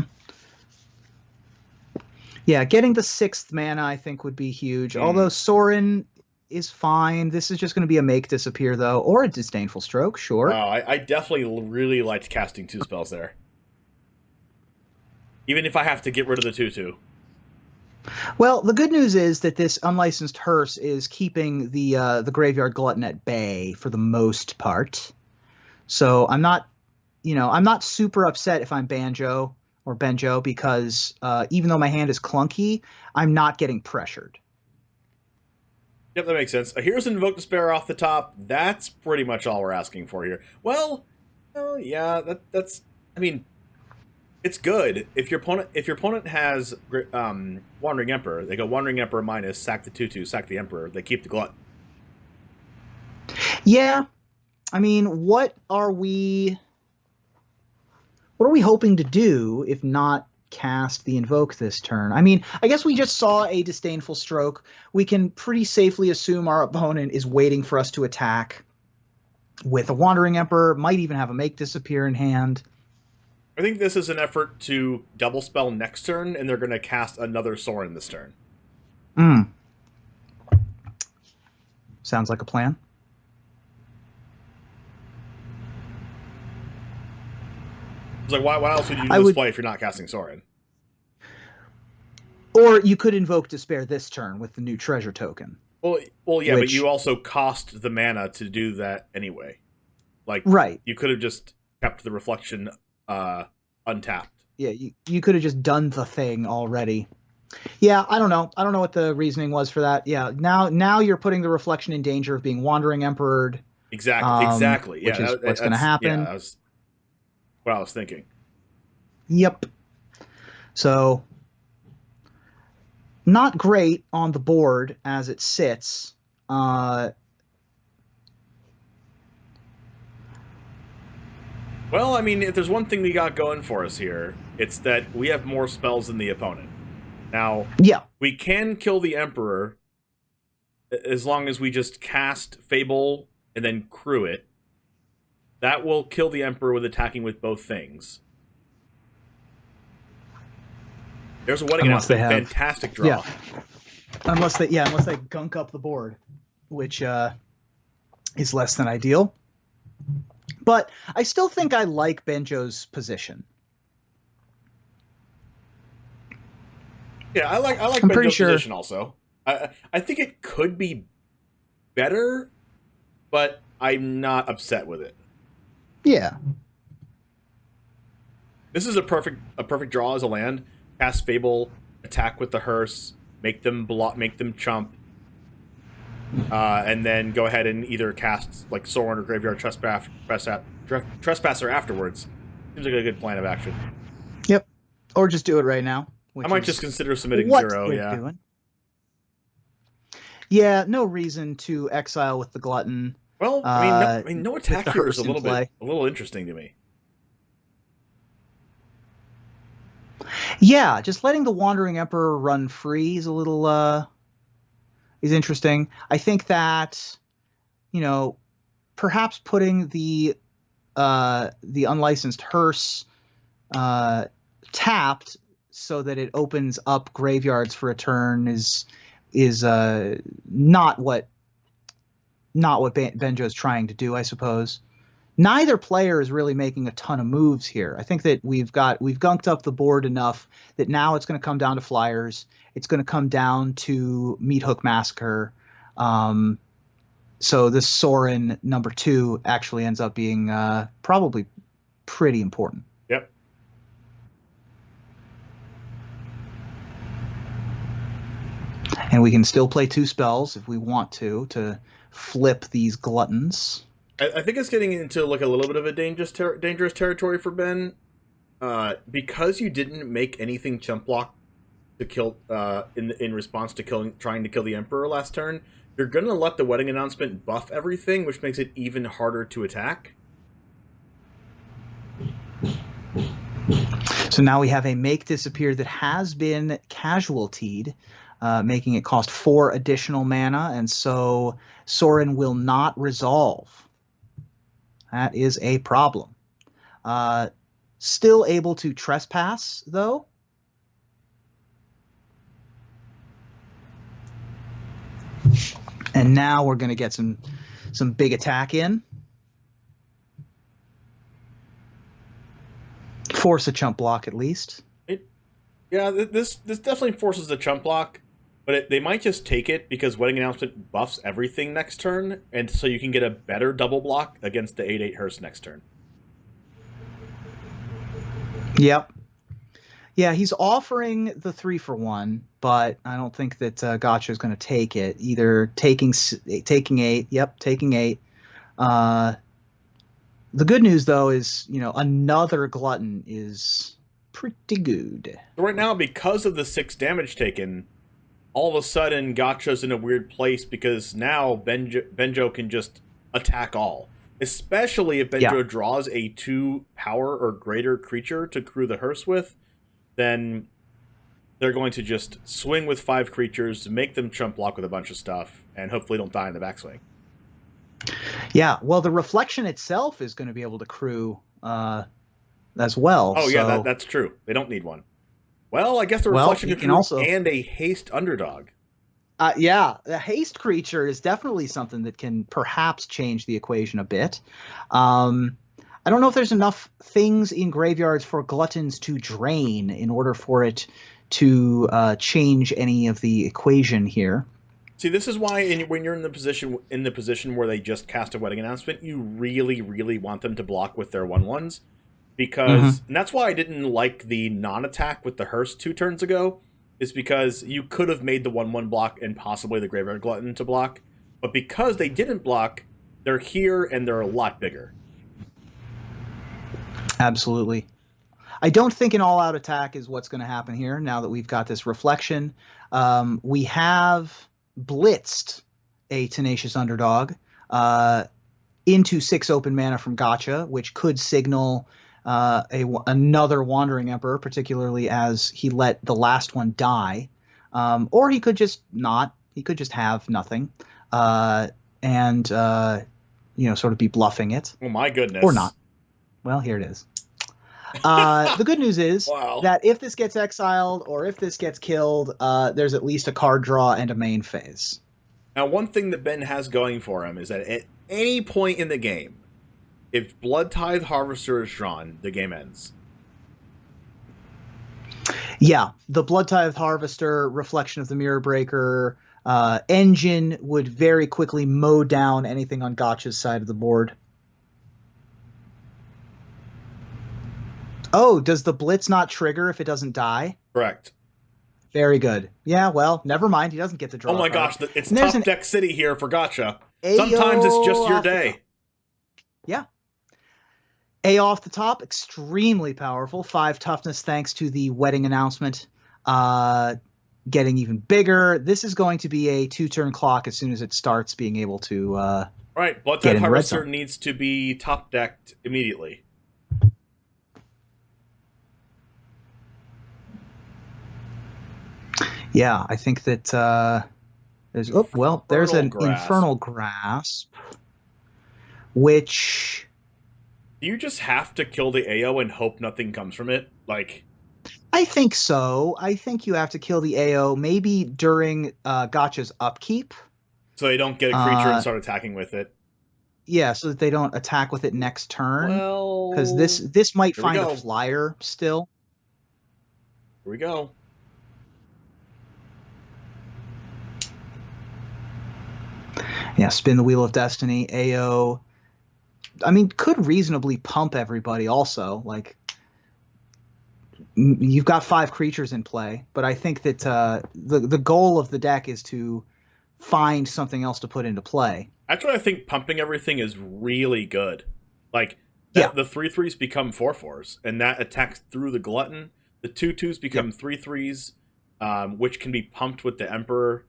Yeah, getting the 6th mana I think would be huge. Although Sorin is fine. This is just going to be a make disappear, though, or a disdainful stroke, sure.
I definitely really liked casting 2 spells there. Even if I have to get rid of the 2/2.
Well, the good news is that this unlicensed hearse is keeping the Graveyard Glutton at bay for the most part. So I'm not, I'm not super upset if I'm Banjo or Benjo because even though my hand is clunky, I'm not getting pressured.
Yep, that makes sense. Here's Invoke Despair off the top. That's pretty much all we're asking for here. Well, yeah, that's. I mean, it's good if your opponent has Wandering Emperor. They go Wandering Emperor minus, sack the 2/2, sack the Emperor. They keep the Glut.
Yeah, I mean, what are we hoping to do if not cast the Invoke this turn? I mean, I guess we just saw a disdainful stroke. We can pretty safely assume our opponent is waiting for us to attack with a Wandering Emperor, might even have a Make Disappear in hand.
I think this is an effort to double spell next turn, and they're going to cast another Sorin this turn.
Sounds like a plan.
It's like, why else would you do this play if you're not casting Sorin?
Or you could Invoke Despair this turn with the new treasure token.
Well, yeah, but you also cost the mana to do that anyway. Like,
right.
You could have just kept the reflection untapped.
Yeah, you could have just done the thing already. Yeah, I don't know. I don't know what the reasoning was for that. Yeah, now you're putting the reflection in danger of being Wandering Emperored.
Exactly. Yeah,
which is what's going to happen.
Yeah, that's what I was thinking.
Yep. So, not great on the board as it sits.
Well, I mean, if there's one thing we got going for us here, it's that we have more spells than the opponent. Now,
yeah,
we can kill the Emperor as long as we just cast Fable and then crew it. That will kill the Emperor with attacking with both things. There's a wedding announcement. Fantastic draw.
Yeah. Unless they gunk up the board, which is less than ideal. But I still think I like Benjo's position.
Yeah, I like Benjo's position also. I think it could be better, but I'm not upset with it.
Yeah.
This is a perfect draw as a land. Cast Fable, attack with the hearse, make them chump, and then go ahead and either cast like Sorin or Graveyard Trespasser afterwards. Seems like a good plan of action.
Yep. Or just do it right now.
I might just consider submitting 0. Yeah.
Doing. Yeah. No reason to exile with the Glutton.
Well, I mean, no attack here is a little interesting to me.
Yeah, just letting the Wandering Emperor run free is a little is interesting. I think that, perhaps putting the unlicensed hearse tapped so that it opens up graveyards for a turn is not what Benjo's trying to do, I suppose. Neither player is really making a ton of moves here. I think that we've gunked up the board enough that now it's going to come down to flyers. It's going to come down to Meathook Massacre. So this Sorin number 2 actually ends up being probably pretty important.
Yep.
And we can still play 2 spells if we want to flip these gluttons.
I think it's getting into like a little bit of a dangerous territory for Ben, because you didn't make anything chump block to kill in response to trying to kill the Emperor last turn. You're gonna let the wedding announcement buff everything, which makes it even harder to attack.
So now we have a Make Disappear that has been casualtied, making it cost 4 additional mana, and so Sorin will not resolve. That is a problem. Still able to trespass, though. And now we're going to get some big attack in. Force a chump block at least.
Yeah, this definitely forces a chump block, but they might just take it because Wedding Announcement buffs everything next turn, and so you can get a better double block against the 8/8 Hearse next turn.
Yep. Yeah, he's offering the 3-for-1, but I don't think that Gotcha is going to take it. Either taking 8. Yep, taking 8. The good news, though, is, you know, another Glutton is pretty good.
So right now, because of the 6 damage taken, all of a sudden Gotcha's in a weird place because now Benjo can just attack all. Especially if Benjo draws a 2 power or greater creature to crew the hearse with, then they're going to just swing with 5 creatures, make them chump block with a bunch of stuff, and hopefully don't die in the backswing.
Yeah, well, the Reflection itself is going to be able to crew as well.
Oh,
so...
yeah, that's true. They don't need one. Well, I guess the Reflection can also... and a Haste Underdog.
Yeah, the haste creature is definitely something that can perhaps change the equation a bit. I don't know if there's enough things in graveyards for Gluttons to drain in order for it to change any of the equation here.
See, this is why when you're in the position where they just cast a Wedding Announcement, you really, really want them to block with their 1/1s, because and that's why I didn't like the non-attack with the Hearse 2 turns ago. Is because you could have made the 1/1 block and possibly the Graveyard Glutton to block, but because they didn't block, they're here and they're a lot bigger.
Absolutely. I don't think an all-out attack is what's going to happen here now that we've got this Reflection. We have blitzed a Tenacious Underdog into 6 open mana from Gotcha, which could signal another Wandering Emperor, particularly as he let the last one die. Or he could just not. He could just have nothing and, you know, sort of be bluffing it.
Oh, my goodness.
Or not. Well, here it is. The good news is that if this gets exiled or if this gets killed, there's at least a card draw and a main phase.
Now, one thing that Ben has going for him is that at any point in the game, if Bloodtithe Harvester is drawn, the game ends.
Yeah, the Bloodtithe Harvester, Reflection of the Mirror Breaker, engine would very quickly mow down anything on Gotcha's side of the board. Oh, does the Blitz not trigger if it doesn't die?
Correct.
Very good. Yeah, well, never mind. He doesn't get to draw.
Oh my gosh, it's top deck city here for Gotcha. Sometimes it's just your day.
Yeah. A off the top, extremely powerful. 5 toughness thanks to the Wedding Announcement. Getting even bigger. This is going to be a 2-turn clock as soon as it starts being able to
right, Bloodtithe Harvester needs to be top decked immediately.
Yeah, I think that there's there's an Infernal Grasp, which
do you just have to kill the AO and hope nothing comes from it? Like,
I think so. I think you have to kill the AO maybe during Gotcha's upkeep,
so they don't get a creature and start attacking with it.
Yeah, so that they don't attack with it next turn.
Well,
because this might find a flyer still.
Here we go.
Yeah, spin the Wheel of Destiny, AO. I mean, could reasonably pump everybody also. Like, you've got 5 creatures in play, but I think that the goal of the deck is to find something else to put into play.
Actually, I think pumping everything is really good. Like, the 3/3s become 4/4s, and that attacks through the Glutton. The 2/2s become 3/3s, which can be pumped with the Emperor.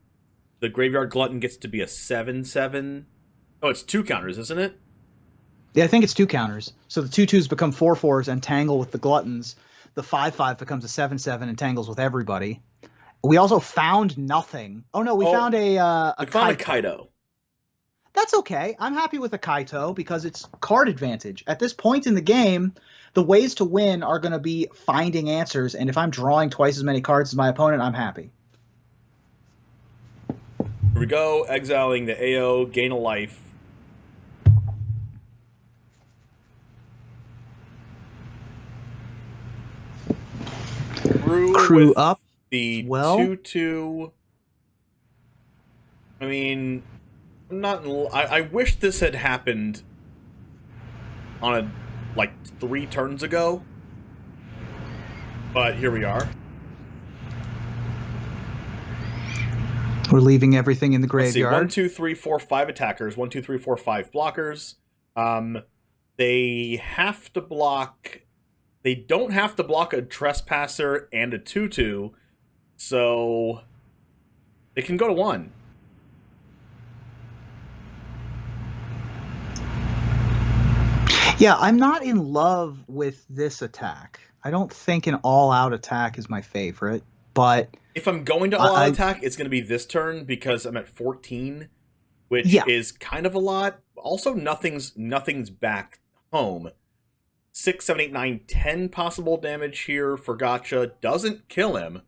The Graveyard Glutton gets to be a 7/7. Oh, it's 2 counters, isn't it?
Yeah, I think it's 2 counters. So the 2/2s become 4/4s and tangle with the Gluttons. The 5/5 becomes a 7/7 and tangles with everybody. We also found nothing. Oh no, we found a
Kaito.
That's okay. I'm happy with a Kaito because it's card advantage. At this point in the game, the ways to win are going to be finding answers, and if I'm drawing twice as many cards as my opponent, I'm happy.
Here we go, exiling the AO, gain a life.
Crew up.
The
well,
2/2. I mean, I'm not. I wish this had happened on like 3 turns ago, but here we are.
We're leaving everything in the graveyard.
1, 2, 3, 4, 5 attackers. 1, 2, 3, 4, 5 blockers. They have to block. They don't have to block a Trespasser and a 2/2, so they can go to 1.
Yeah, I'm not in love with this attack. I don't think an all-out attack is my favorite, but
if I'm going to all-out attack, it's going to be this turn because I'm at 14, which is kind of a lot. Also, nothing's back home. 6, 7, 8, 9, 10 possible damage here for Gotcha. Doesn't kill him,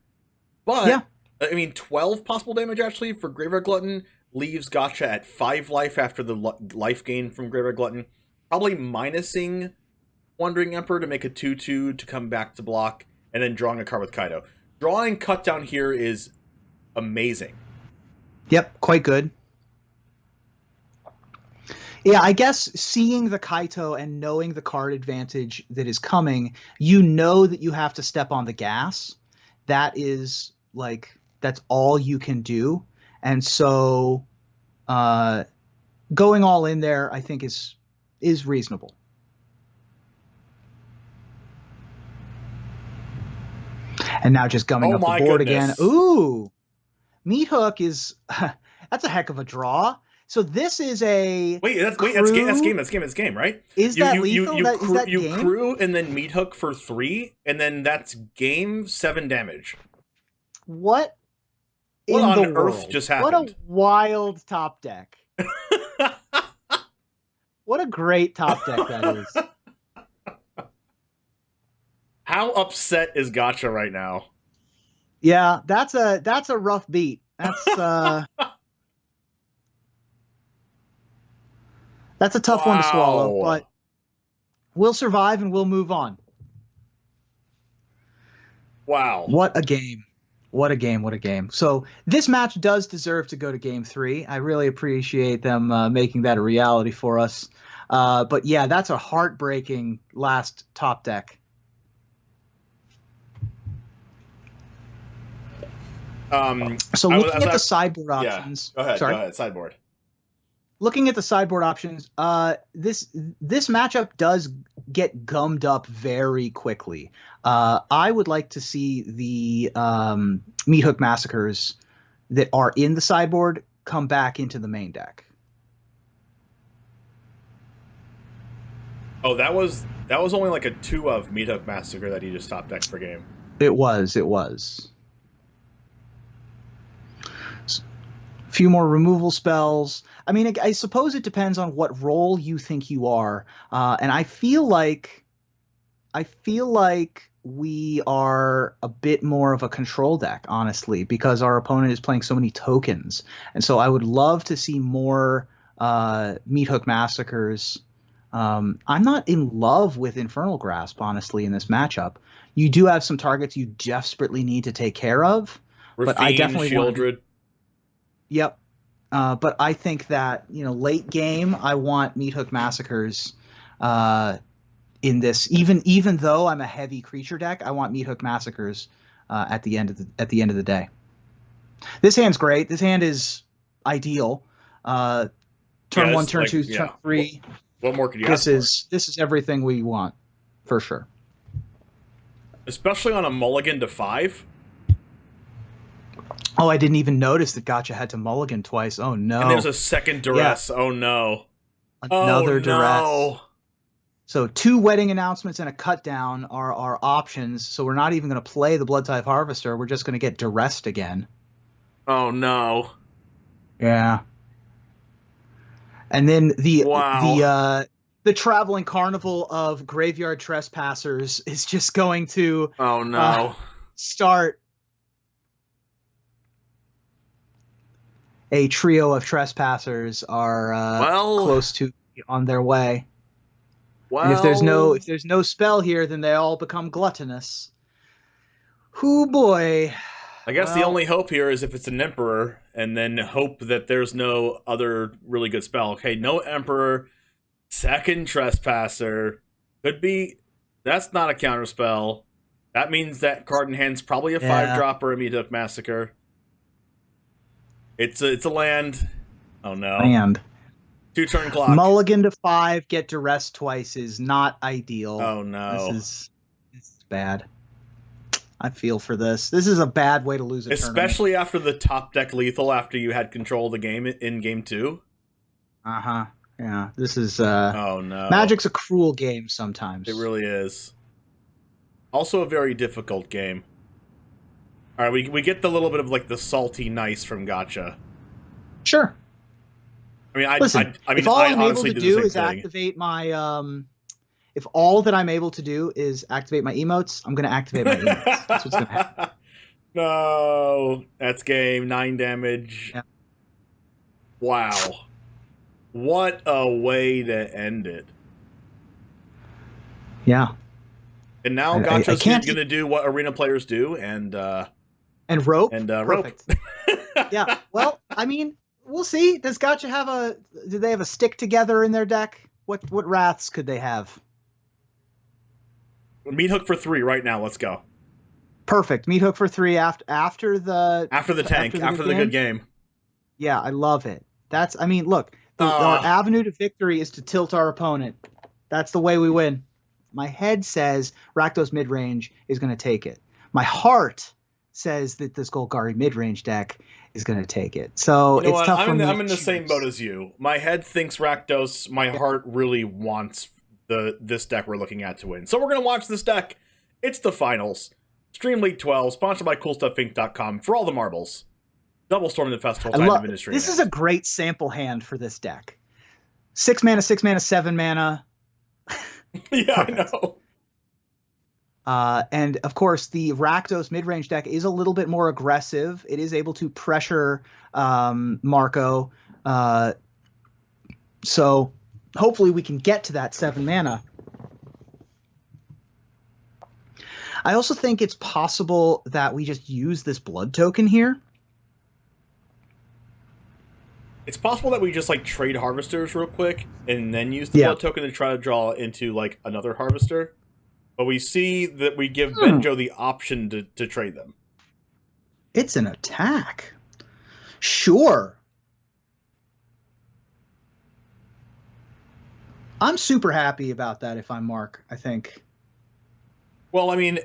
but I mean 12 possible damage actually for Graveyard Glutton leaves Gotcha at 5 life after the life gain from Graveyard Glutton. Probably minusing Wandering Emperor to make a 2/2 to come back to block, and then drawing a card with Kaido. Drawing Cut Down here is amazing.
Yep, quite good. Yeah, I guess seeing the Kaito and knowing the card advantage that is coming, you know that you have to step on the gas. That is, like, that's all you can do. And so going all in there, I think, is reasonable. And now just gumming up the board again. Ooh, Meathook is that's a heck of a draw. So this is a
that's game, right?
Is that lethal?
You crew and then Meathook for 3, and then that's game 7 damage.
What
on earth just happened?
What a wild top deck! What a great top deck that is.
How upset is Gotcha right now?
Yeah, that's a rough beat. That's that's a tough one to swallow, but we'll survive and we'll move on.
Wow.
What a game. What a game. What a game. So this match does deserve to go to game 3. I really appreciate them making that a reality for us. But yeah, that's a heartbreaking last top deck. So looking at the sideboard options.
Go ahead, sideboard.
Looking at the sideboard options, this matchup does get gummed up very quickly. I would like to see the Meathook Massacres that are in the sideboard come back into the main deck.
Oh, that was only like a 2 of Meathook Massacre that he just top decked for game.
It was. A few more removal spells. I mean, I suppose it depends on what role you think you are. And I feel like we are a bit more of a control deck, honestly, because our opponent is playing so many tokens. And so I would love to see more Meathook Massacres. I'm not in love with Infernal Grasp, honestly, in this matchup. You do have some targets you desperately need to take care of.
Rafine,
but I definitely
Sheoldred.
Yep. But I think that, late game, I want Meathook Massacres in this. Even though I'm a heavy creature deck, I want Meathook Massacres at the end of the day. This hand's great. This hand is ideal. Turn 1, turn 2, turn 3.
What more could you ask for?
This is everything we want, for sure.
Especially on a mulligan to 5.
Oh, I didn't even notice that Gotcha had to mulligan twice. Oh, no.
And there's a second Duress. Yeah. Oh, no.
Another Duress. So 2 wedding announcements and a cut down are our options. So we're not even going to play the Bloodtithe Harvester. We're just going to get Duressed again.
Oh, no.
Yeah. And then the traveling carnival of Graveyard Trespassers is just going to start. a trio of trespassers are
Well,
close to on their way.
well.
And if there's no spell here, then they all become gluttonous. Hoo boy.
I guess the only hope here is if it's an Emperor, and then hope that there's no other really good spell. Okay, no Emperor, second Trespasser. Could be, that's not a counterspell. That means that card in hand's probably a 5-dropper, a Meathook Massacre. It's a land. Oh no.
Land.
2-turn clock.
Mulligan to 5, get Duress twice is not ideal.
Oh no.
This is bad. I feel for this. This is a bad way to lose a
Especially after the top deck lethal after you had control of the game in game 2.
Uh-huh. Yeah. This is
oh no.
Magic's a cruel game sometimes.
It really is. Also a very difficult game. Alright, we get the little bit of like the salty nice from Gotcha.
Sure.
I mean,
Listen,
I
if all I'm able
honestly
to
do
do is
thing.
activate my if all that I'm able to do is activate my emotes, I'm going to activate my emotes. That's what's going to happen.
No, that's game. 9 damage.
Yeah.
Wow. What a way to end it.
Yeah.
And now Gotcha's going to do what arena players do and
rope.
And
Perfect.
rope.
Yeah. Well, I mean, we'll see. Does Gotcha do they have a stick together in their deck? What wraths could they have?
Meathook for 3 right now. Let's go.
Perfect. Meathook for 3 after the
tank, after the good game.
Yeah, I love it. I mean, look, our avenue to victory is to tilt our opponent. That's the way we win. My head says Rakdos midrange is going to take it. My heart says that this Golgari midrange deck is going to take it. So it's tough for me.
I'm in the same boat as you. My head thinks Rakdos. My heart really wants this deck we're looking at to win. So we're going to watch this deck. It's the finals. Stream League 12, sponsored by CoolStuffInc.com for all the marbles. Double Storm the Festival, Titan Administrator.
This is a great sample hand for this deck. 6 mana, 6 mana, 7 mana.
Yeah, Perfect. I
know. And of course, the Rakdos midrange deck is a little bit more aggressive. It is able to pressure Marco. So hopefully we can get to that 7 mana. I also think it's possible that we just use this blood token here.
It's possible that we just like trade harvesters real quick and then use the blood token to try to draw into like another harvester. But we see that we give Benjo the option to trade them.
It's an attack. Sure. I'm super happy about that if I'm Mark, I think.
Well, I mean,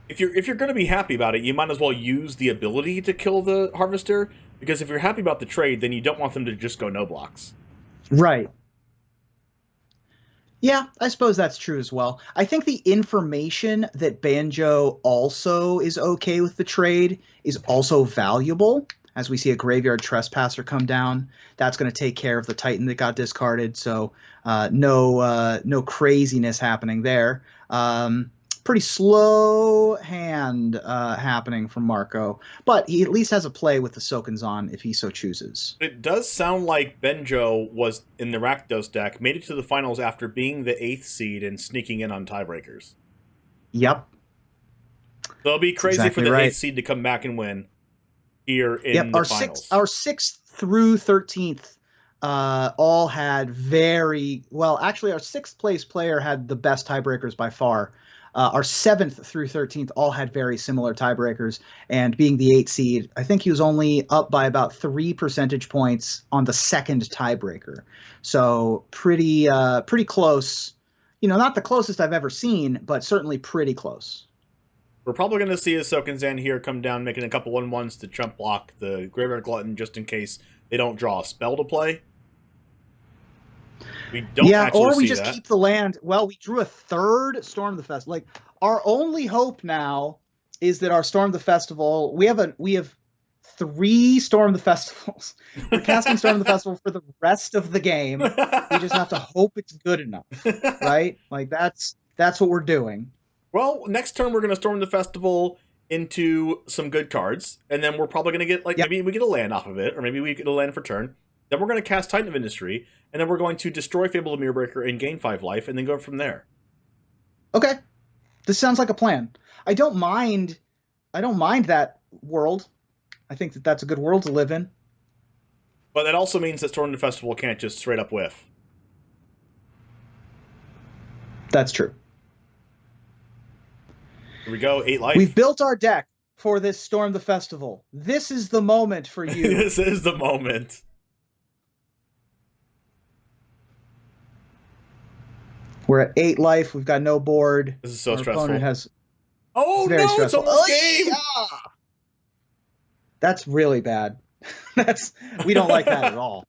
if you're going to be happy about it, you might as well use the ability to kill the harvester, because if you're happy about the trade, then you don't want them to just go no blocks.
Right. Yeah, I suppose that's true as well. I think the information that Banjo also is okay with the trade is also valuable. As we see a Graveyard Trespasser come down, that's going to take care of the Titan that got discarded. So no craziness happening there. Pretty slow hand happening from Marco, but he at least has a play with the Sokenzan if he so chooses.
It does sound like Benjo was in the Rakdos deck, made it to the finals after being the 8th seed and sneaking in on tiebreakers.
Yep.
So it'll be crazy for the 8th seed to come back and win here in the finals.
Our 6th through 13th all had very well. Actually, our 6th place player had the best tiebreakers by far. Our 7th through 13th all had very similar tiebreakers, and being the 8th seed, I think he was only up by about 3 percentage points on the 2nd tiebreaker. So pretty close. You know, not the closest I've ever seen, but certainly pretty close.
We're probably going to see a Sokenzan here come down, making a couple 1/1s to chump block the Graveyard Glutton just in case they don't draw a spell to play. We don't
or we just keep the land. Well, we drew a 3rd Storm the Festival. Like, our only hope now is that our Storm the Festival. We have 3 Storm the Festivals. We're casting Storm the Festival for the rest of the game. We just have to hope it's good enough, right? Like that's what we're doing.
Well, next turn we're going to Storm the Festival into some good cards, and then we're probably going to get, like, maybe we get a land off of it, or maybe we get a land for turn. Then we're going to cast Titan of Industry, and then we're going to destroy Fable of Mirrorbreaker and gain 5 life, and then go from there.
Okay. This sounds like a plan. I don't mind that world. I think that that's a good world to live in.
But that also means that Storm the Festival can't just straight up whiff.
That's true.
Here we go, 8 life.
We've built our deck for this Storm the Festival. This is the moment for you.
This is the moment.
We're at 8 life. We've got no board.
This is so
Our
stressful.
opponent has
Oh
very
no,
stressful.
it's almost game!
Yeah! That's really bad. We don't like that at all.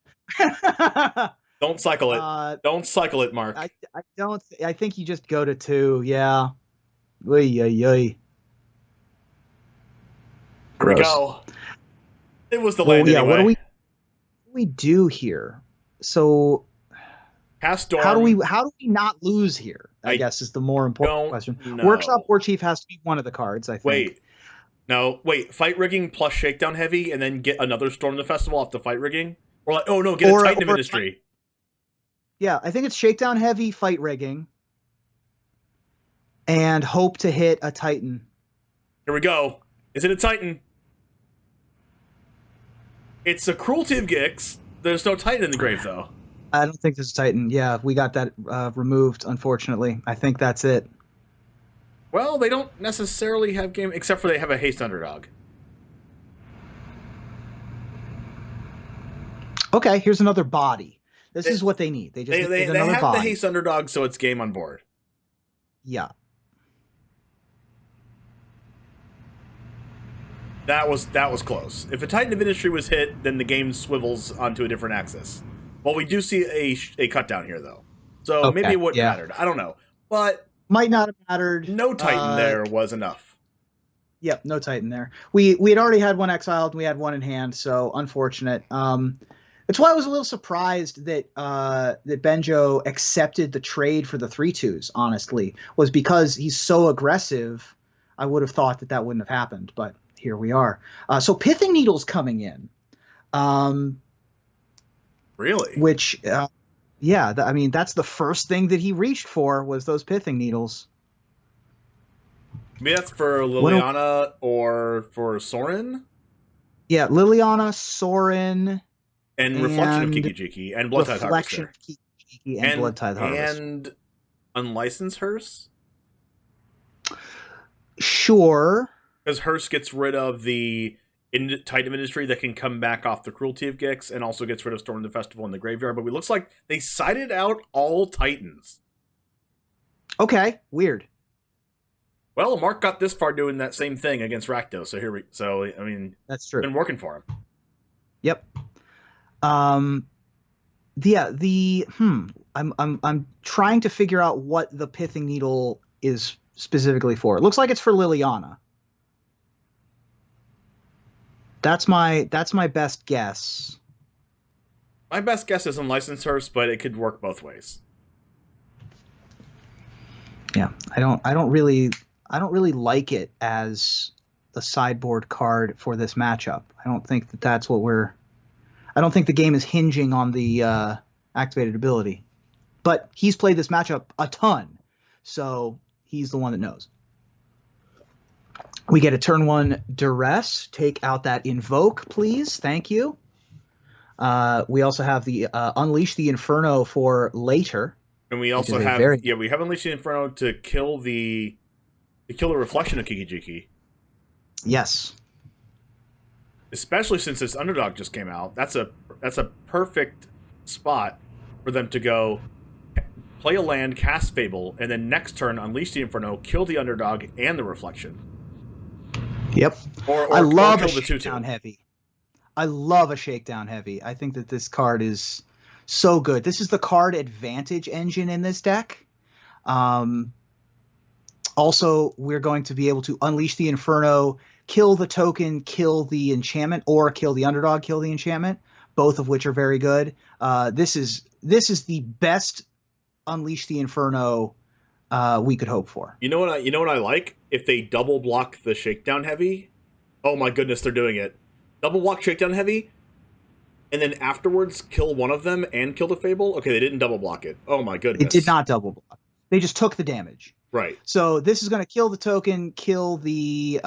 Don't cycle it. Don't cycle it, Mark.
I don't. I think you just go to 2. Yeah. Oy, oy, oy.
Here we go. It was the land anyway.
What do we do here? So
Cast Storm.
how do we not lose here? I guess is the more important question.
No.
Workshop War Chief has to be one of the cards, I think.
Wait. Fight rigging plus Shakedown Heavy, and then get another Storm the Festival off the fight rigging? Or like, oh no, get a Titan of Industry.
Yeah, I think it's Shakedown Heavy, fight rigging, and hope to hit a Titan.
Here we go. Is it a Titan? It's a Cruelty of Gix. There's no Titan in the grave, though.
I don't think this is Titan. Yeah, we got that removed, unfortunately. I think that's it.
Well, they don't necessarily have game, except for they have a Haste Underdog.
Okay, here's another body. This is what they need. They just need another
have
body.
the Haste Underdog, so it's game on board.
Yeah.
That was close. If a Titan of Industry was hit, then the game swivels onto a different axis. Well, we do see a cut down here, though. So maybe it wouldn't mattered. I don't know. But
might not have mattered.
No Titan there was enough.
Yep, no Titan there. We had already had one exiled, and we had one in hand, so unfortunate. That's why I was a little surprised that that Benjo accepted the trade for the 3/2s, honestly, was because he's so aggressive. I would have thought that wouldn't have happened, but here we are. So Pithing Needle's coming in.
Really?
Which, I mean, that's the first thing that he reached for was those Pithing Needles.
Maybe that's for Liliana or for Sorin?
Yeah, Liliana, Sorin...
And Reflection of Kiki-Jiki, and Bloodtithe Harvester.
And Bloodtithe Harvester.
And Unlicensed Hearse?
Sure.
Because Hearse gets rid of the Titan of Industry that can come back off the Cruelty of Gix, and also gets rid of Storm the Festival in the graveyard, but it looks like they sided out all Titans.
Okay, weird.
Well, Mark got this far doing that same thing against Rakdos, so I mean,
that's true.
It's been working for him.
Yep. I'm trying to figure out what the Pithing Needle is specifically for. It looks like it's for Liliana. That's my best guess.
My best guess is Unlicensed Hearse, but it could work both ways.
Yeah, I don't really like it as a sideboard card for this matchup. I don't think that's what I don't think the game is hinging on the activated ability. But he's played this matchup a ton, so he's the one that knows. We get a turn 1 Duress. Take out that Invoke, please. Thank you. We also have the Unleash the Inferno for later.
And we also have we have Unleash the Inferno to kill the Reflection of Kiki-Jiki.
Yes.
Especially since this Underdog just came out, that's a perfect spot for them to go play a land, cast Fable, and then next turn Unleash the Inferno, kill the Underdog and the Reflection.
Yep.
Or
I love
kill
a
the
Shakedown Heavy. I love a Shakedown Heavy. I think that this card is so good. This is the card advantage engine in this deck. Also, we're going to be able to Unleash the Inferno, kill the token, kill the enchantment, or kill the Underdog, kill the enchantment, both of which are very good. This is the best Unleash the Inferno we could hope for.
You know what I like? If they double block the Shakedown Heavy. Oh my goodness, they're doing it. Double block Shakedown Heavy, and then afterwards kill one of them and kill the Fable? Okay, they didn't double block it. Oh my goodness.
It did not double block. They just took the damage.
Right.
So this is going to kill the token, kill the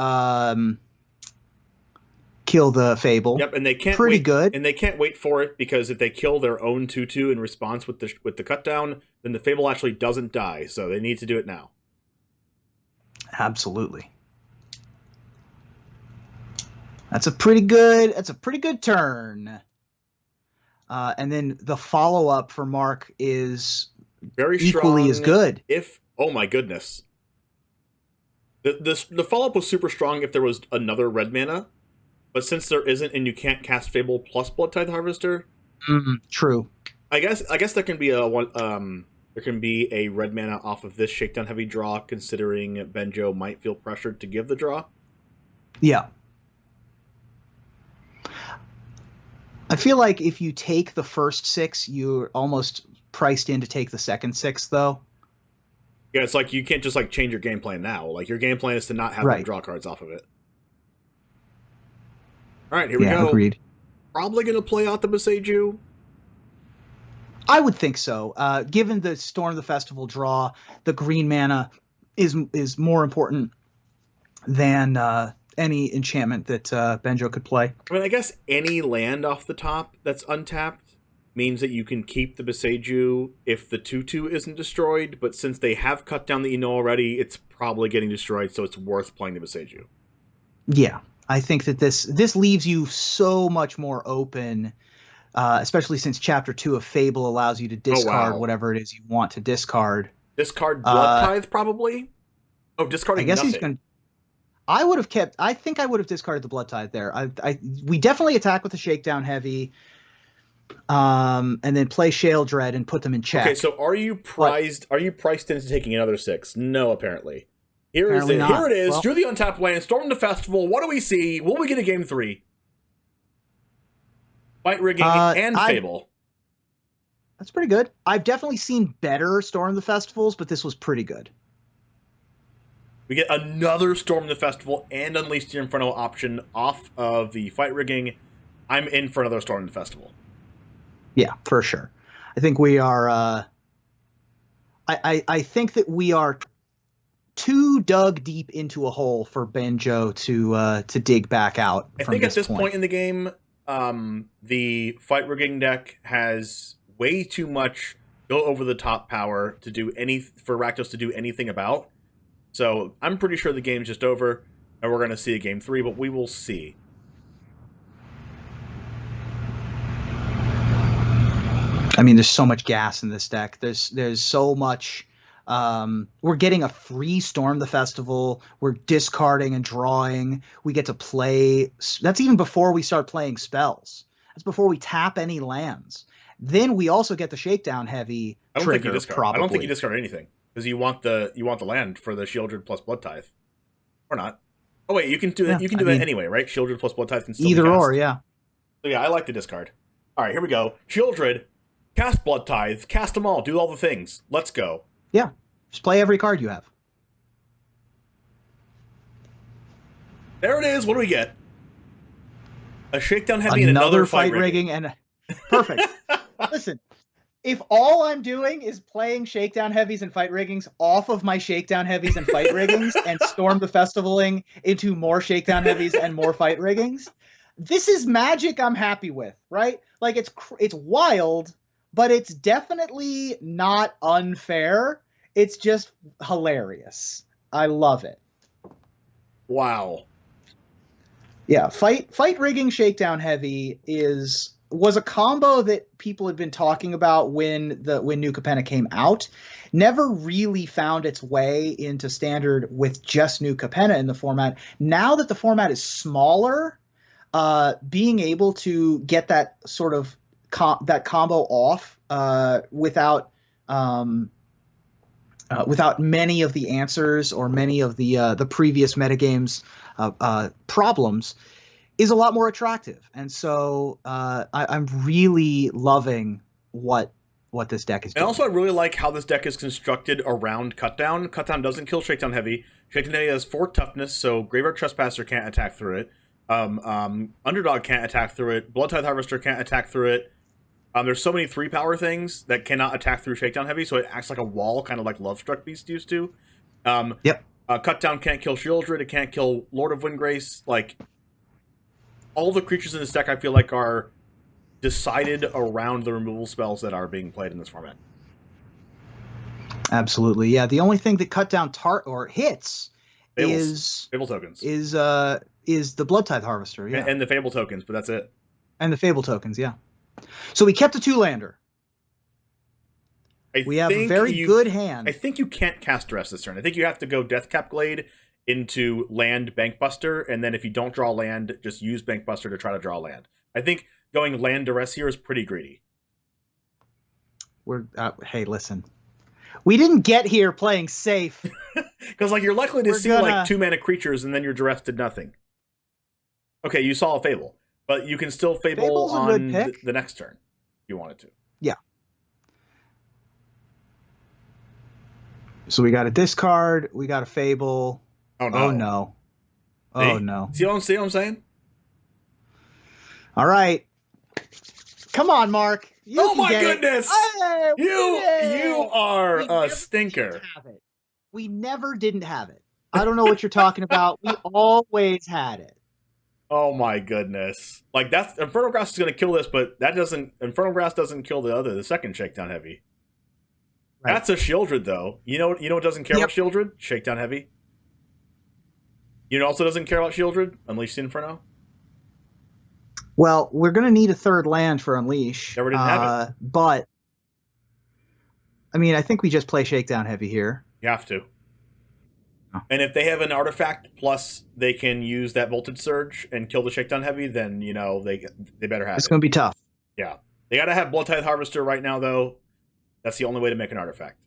Fable.
Yep, and they can't
pretty
wait,
good.
And they can't wait for it, because if they kill their own 2/2 in response with the cut down, then the Fable actually doesn't die. So they need to do it now.
Absolutely. That's a pretty good turn. And then the follow-up for Mark is
very
equally
strong,
as good.
Oh my goodness. The follow-up was super strong if there was another red mana, but since there isn't and you can't cast Fable plus Bloodtithe Harvester,
true.
I guess there can be a red mana off of this Shakedown Heavy draw, considering Benjo might feel pressured to give the draw.
Yeah. I feel like if you take the first 6, you're almost priced in to take the second 6, though.
Yeah, it's like you can't just like change your game plan now. Like your game plan is to not have them draw cards off of it. All right, here we go.
Agreed.
Probably going to play out the Boseiju.
I would think so. Given the Storm the Festival draw, the green mana is more important than any enchantment that Benjo could play.
I mean, I guess any land off the top that's untapped means that you can keep the Boseiju if the 2/2 isn't destroyed, but since they have cut down the Eno already, it's probably getting destroyed, so it's worth playing the Boseiju.
Yeah, I think that this leaves you so much more open, especially since Chapter 2 of Fable allows you to discard whatever it is you want to discard.
Discard Bloodtithe, probably? Oh, discarding nothing.
He's going to... I think I would have discarded the Bloodtithe there. We definitely attack with the Shakedown Heavy, and then play Sheoldred and put them in check.
Okay, so are you priced into taking another 6? No, apparently. Here it is. Well, drew the untapped land, stormed the festival. What do we see? Will we get a game 3? Fight rigging and Fable.
That's pretty good. I've definitely seen better Storm the Festivals, but this was pretty good.
We get another Storm the Festival and Unleash the Inferno option off of the fight rigging. I'm in for another Storm the Festival.
Yeah, for sure. I think we are... I think that we are too dug deep into a hole for Benjo to dig back out.
I think at this point in the game, the fight rigging deck has way too much go over the top power to do for Rakdos to do anything about. So I'm pretty sure the game's just over, and we're going to see a game 3, but we will see.
I mean, there's so much gas in this deck. There's so much. We're getting a free Storm the Festival. We're discarding and drawing. We get to play. That's even before we start playing spells. That's before we tap any lands. Then we also get the Shakedown Heavy trigger.
I don't think you discard anything. Because you want the land for the Sheoldred plus Bloodtithe, or not? Oh wait, you can do that. You can do that anyway, right? Sheoldred plus Bloodtithe can still
either
be cast.
or, yeah.
So yeah, I like the discard. All right, here we go. Sheoldred, cast Bloodtithe, cast them all, do all the things. Let's go.
Yeah, just play every card you have.
There it is. What do we get? A Shakedown Heavy and another fight rigging
and perfect. Listen. If all I'm doing is playing Shakedown Heavies and Fight Riggings off of my Shakedown Heavies and Fight Riggings and Storm the Festivaling into more Shakedown Heavies and more Fight Riggings, this is magic I'm happy with, right? Like, it's wild, but it's definitely not unfair. It's just hilarious. I love it.
Wow.
Yeah, Fight Rigging Shakedown Heavy was a combo that people had been talking about when New Capenna came out. Never really found its way into Standard with just New Capenna in the format. Now that the format is smaller, being able to get that sort of that combo off without many of the answers or many of the previous metagames problems is a lot more attractive. And so I'm really loving what what this deck is
And
doing.
also, I really like how this deck is constructed around Cutdown. Cutdown doesn't kill Shakedown Heavy. Shakedown Heavy has 4 toughness, so Graveyard Trespasser can't attack through it. Underdog can't attack through it. Bloodtithe Harvester can't attack through it. There's so many 3-power things that cannot attack through Shakedown Heavy, so it acts like a wall, kind of like Lovestruck Beast used to.
Yep.
Cutdown can't kill Sheoldred. It can't kill Lord of Windgrace. Like, all the creatures in this deck, I feel like, are decided around the removal spells that are being played in this format.
Absolutely, yeah. The only thing that Cutdown hits
Fables.
is
Fable tokens.
Is the Bloodtithe Harvester, yeah,
and the Fable tokens, but that's it.
And the Fable tokens, yeah. So we kept a 2-lander. We have a very good hand.
I think you can't cast Duress this turn. I think you have to go Deathcap Glade into land Bankbuster, and then if you don't draw land, just use Bankbuster to try to draw land. I think going land Duress here is pretty greedy.
Hey, listen. We didn't get here playing safe.
Because like you're likely to see like 2-mana creatures, and then your Duress did nothing. Okay, you saw a Fable, but you can still Fable on the next turn if you wanted to.
Yeah. So we got a discard, we got a Fable.
Oh no.
Oh no. Oh no.
See what I'm saying?
All right. Come on, Mark.
Oh my goodness. Hey, you are a stinker.
We never didn't have it. I don't know what you're talking about. We always had it.
Oh my goodness. Like that's Infernal Grasp is going to kill this, but Infernal Grasp doesn't kill the second Shakedown Heavy. Right. That's a Sheoldred though. You know what doesn't care about Sheoldred? Shakedown Heavy. You know what also doesn't care about Sheoldred? Unleash the Inferno.
Well, we're going to need a 3rd land for Unleash.
Never didn't have it.
But I mean, I think we just play Shakedown Heavy here.
You have to. Oh. And if they have an artifact plus they can use that Voltage Surge and kill the Shakedown Heavy, then they better have it.
It's going to be tough.
Yeah. They got to have Bloodtithe Harvester right now though. That's the only way to make an artifact.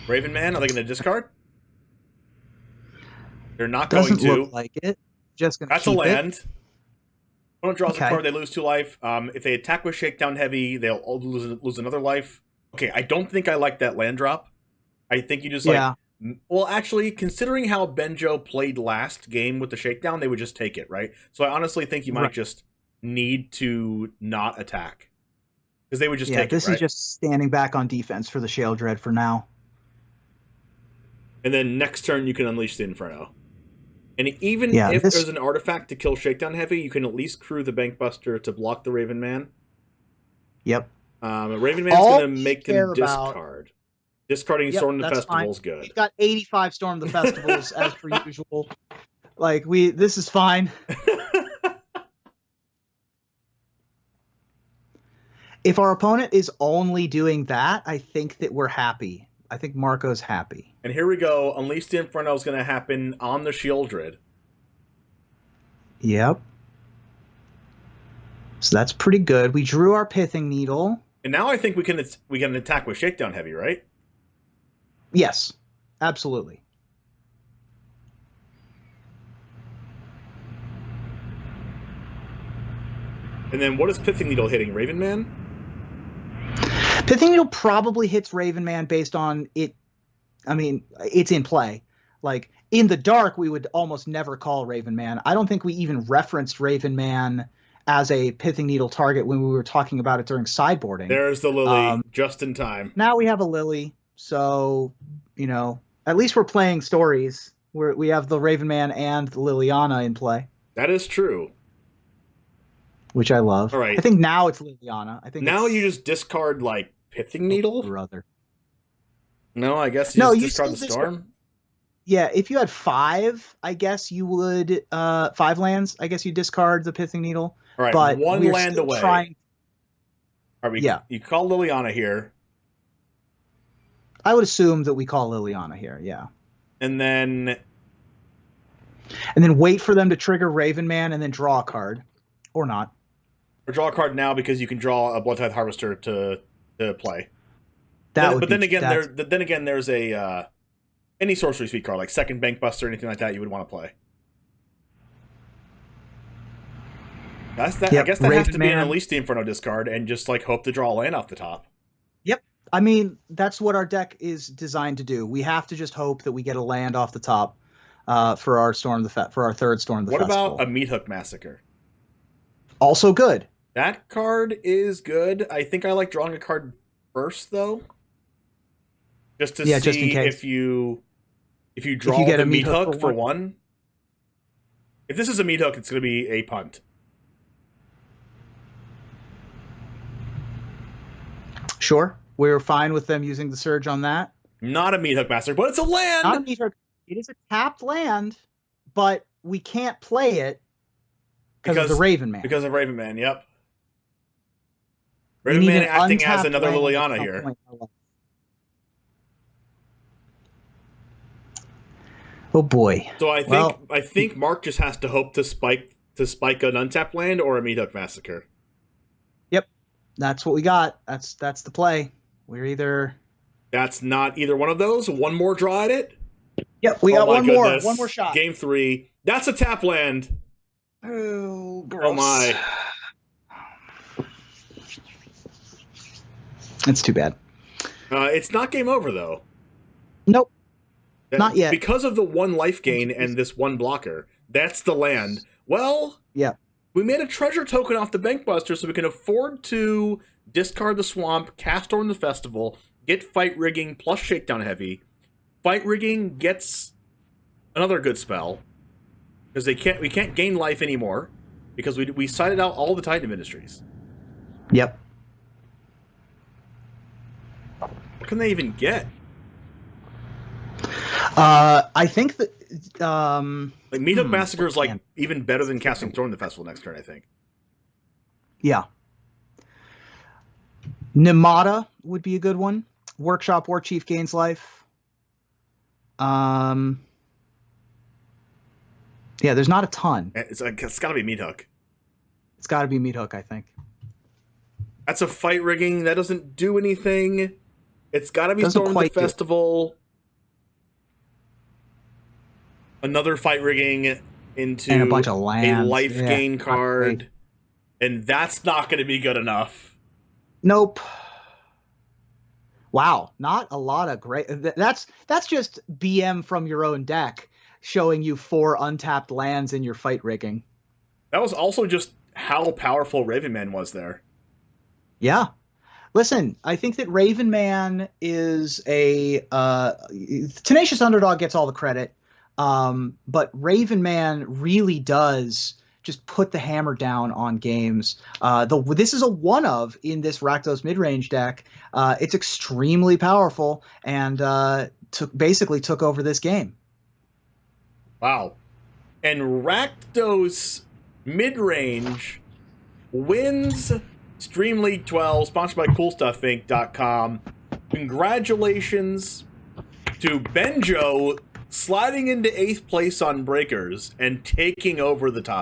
Raven Man, are they going to discard? They're not
Doesn't
going to.
Look like it. Just gonna
That's
keep
a land.
It.
Opponent draws a card, they lose 2 life. If they attack with Shakedown Heavy, they'll lose another life. Okay, I don't think I like that land drop. I think you just well, actually, considering how Benjo played last game with the Shakedown, they would just take it, right? So I honestly think you might just need to not attack. Because they would just take it,
this is just standing back on defense for the Sheoldred for now. And
then next turn, you can unleash the Inferno. And even if there's an artifact to kill Shakedown Heavy, you can at least crew the Bankbuster to block the Raven Man.
Yep.
Raven Man's going to make him discard. Discarding Sorin the Festival is good.
We've got 85 Storm the Festivals as per usual. Like this is fine. If our opponent is only doing that, I think that we're happy. I think Marco's happy.
And here we go. Unleash the Inferno is going to happen on the Sheoldred.
Yep. So that's pretty good. We drew our Pithing Needle.
And now I think we can attack with Shakedown Heavy, right?
Yes, absolutely.
And then what is Pithing Needle hitting? Raven Man?
Pithing Needle probably hits Raven Man based on it. I mean, it's in play. Like, in the dark, we would almost never call Raven Man. I don't think we even referenced Raven Man as a Pithing Needle target when we were talking about it during sideboarding.
There's the Lily, just in time.
Now we have a Lily, so, at least we're playing stories where we have the Raven Man and the Liliana in play.
That is true.
Which I love.
All right.
I think now it's Liliana. I think
now you just discard, Pithing Needle?
Brother.
No, I guess you discard the Storm?
Yeah, if you had 5, I guess you would 5 lands. I guess you discard the Pithing Needle.
All right,
but
1 land away. All right,
you
call Liliana here.
I would assume that we call Liliana here. Yeah.
And then
wait for them to trigger Raven Man and then draw a card, or not.
Or draw a card now because you can draw a Bloodtithe Harvester to play. Then again, there's a any sorcery speed card like second Bankbuster or anything like that you would want to play. That's that.
Yep,
I guess that has to be an
Raven
Unleash the Inferno discard and just like hope to draw a land off the top.
Yep. I mean, that's what our deck is designed to do. We have to just hope that we get a land off the top for our for our third Storm the
What
Festival.
about a Meathook Massacre?
Also good.
That card is good. I think I like drawing a card first though, just to see
just in case.
if you draw
you get
the
a Meathook
Meathook for one. If this is a Meathook, it's going to be a punt.
Sure. We're fine with them using the Surge on that.
Not a Meathook Massacre, but it's a land!
Not a Meathook. It is a tapped land, but we can't play it because of the Raven Man.
Because of Raven Man, yep. Raven Man acting as another Liliana here.
Oh boy.
So I think Mark just has to hope to spike an untapped land or a Meathook Massacre.
Yep. That's what we got. That's the play. We're either
That's not either one of those. One more draw at it.
Yep, we got one more. One more shot.
Game 3. That's a tap land.
Oh, gross.
Oh my.
That's too bad.
It's not game over though.
Nope. Not yet.
Because of the one life gain and this one blocker. That's the land. Well,
yeah.
We made a treasure token off the Bankbuster so we can afford to discard the swamp, cast Storm the Festival, get Fight Rigging plus Shakedown Heavy. Fight Rigging gets another good spell. Because we can't gain life anymore. Because we sided out all the Titan Ministries.
Yep.
What can they even get?
I think that
like Meathook Massacre is like even better than casting Storm the Festival next turn, I think.
Yeah. Nemata would be a good one. Workshop War Chief gains life. Yeah, there's not a ton.
It's got to be Meathook.
It's got to be Meathook, I think.
That's a Fight Rigging. That doesn't do anything. It's got to be Storm the Festival. Another Fight Rigging into
and a bunch of lands.
A life gain card. And that's not going to be good enough.
Nope. Wow, not a lot of great. That's just BM from your own deck showing you 4 untapped lands in your Fight Rigging.
That was also just how powerful Raven Man was there.
Yeah. Listen, I think that Raven Man is a Tenacious Underdog gets all the credit. But Raven Man really does just put the hammer down on games. This is a one of in this Rakdos midrange deck. It's extremely powerful and basically took over this game.
Wow. And Rakdos midrange wins Stream League 12, sponsored by CoolStuffInc.com. Congratulations to Benjo sliding into 8th place on Breakers and taking over the top.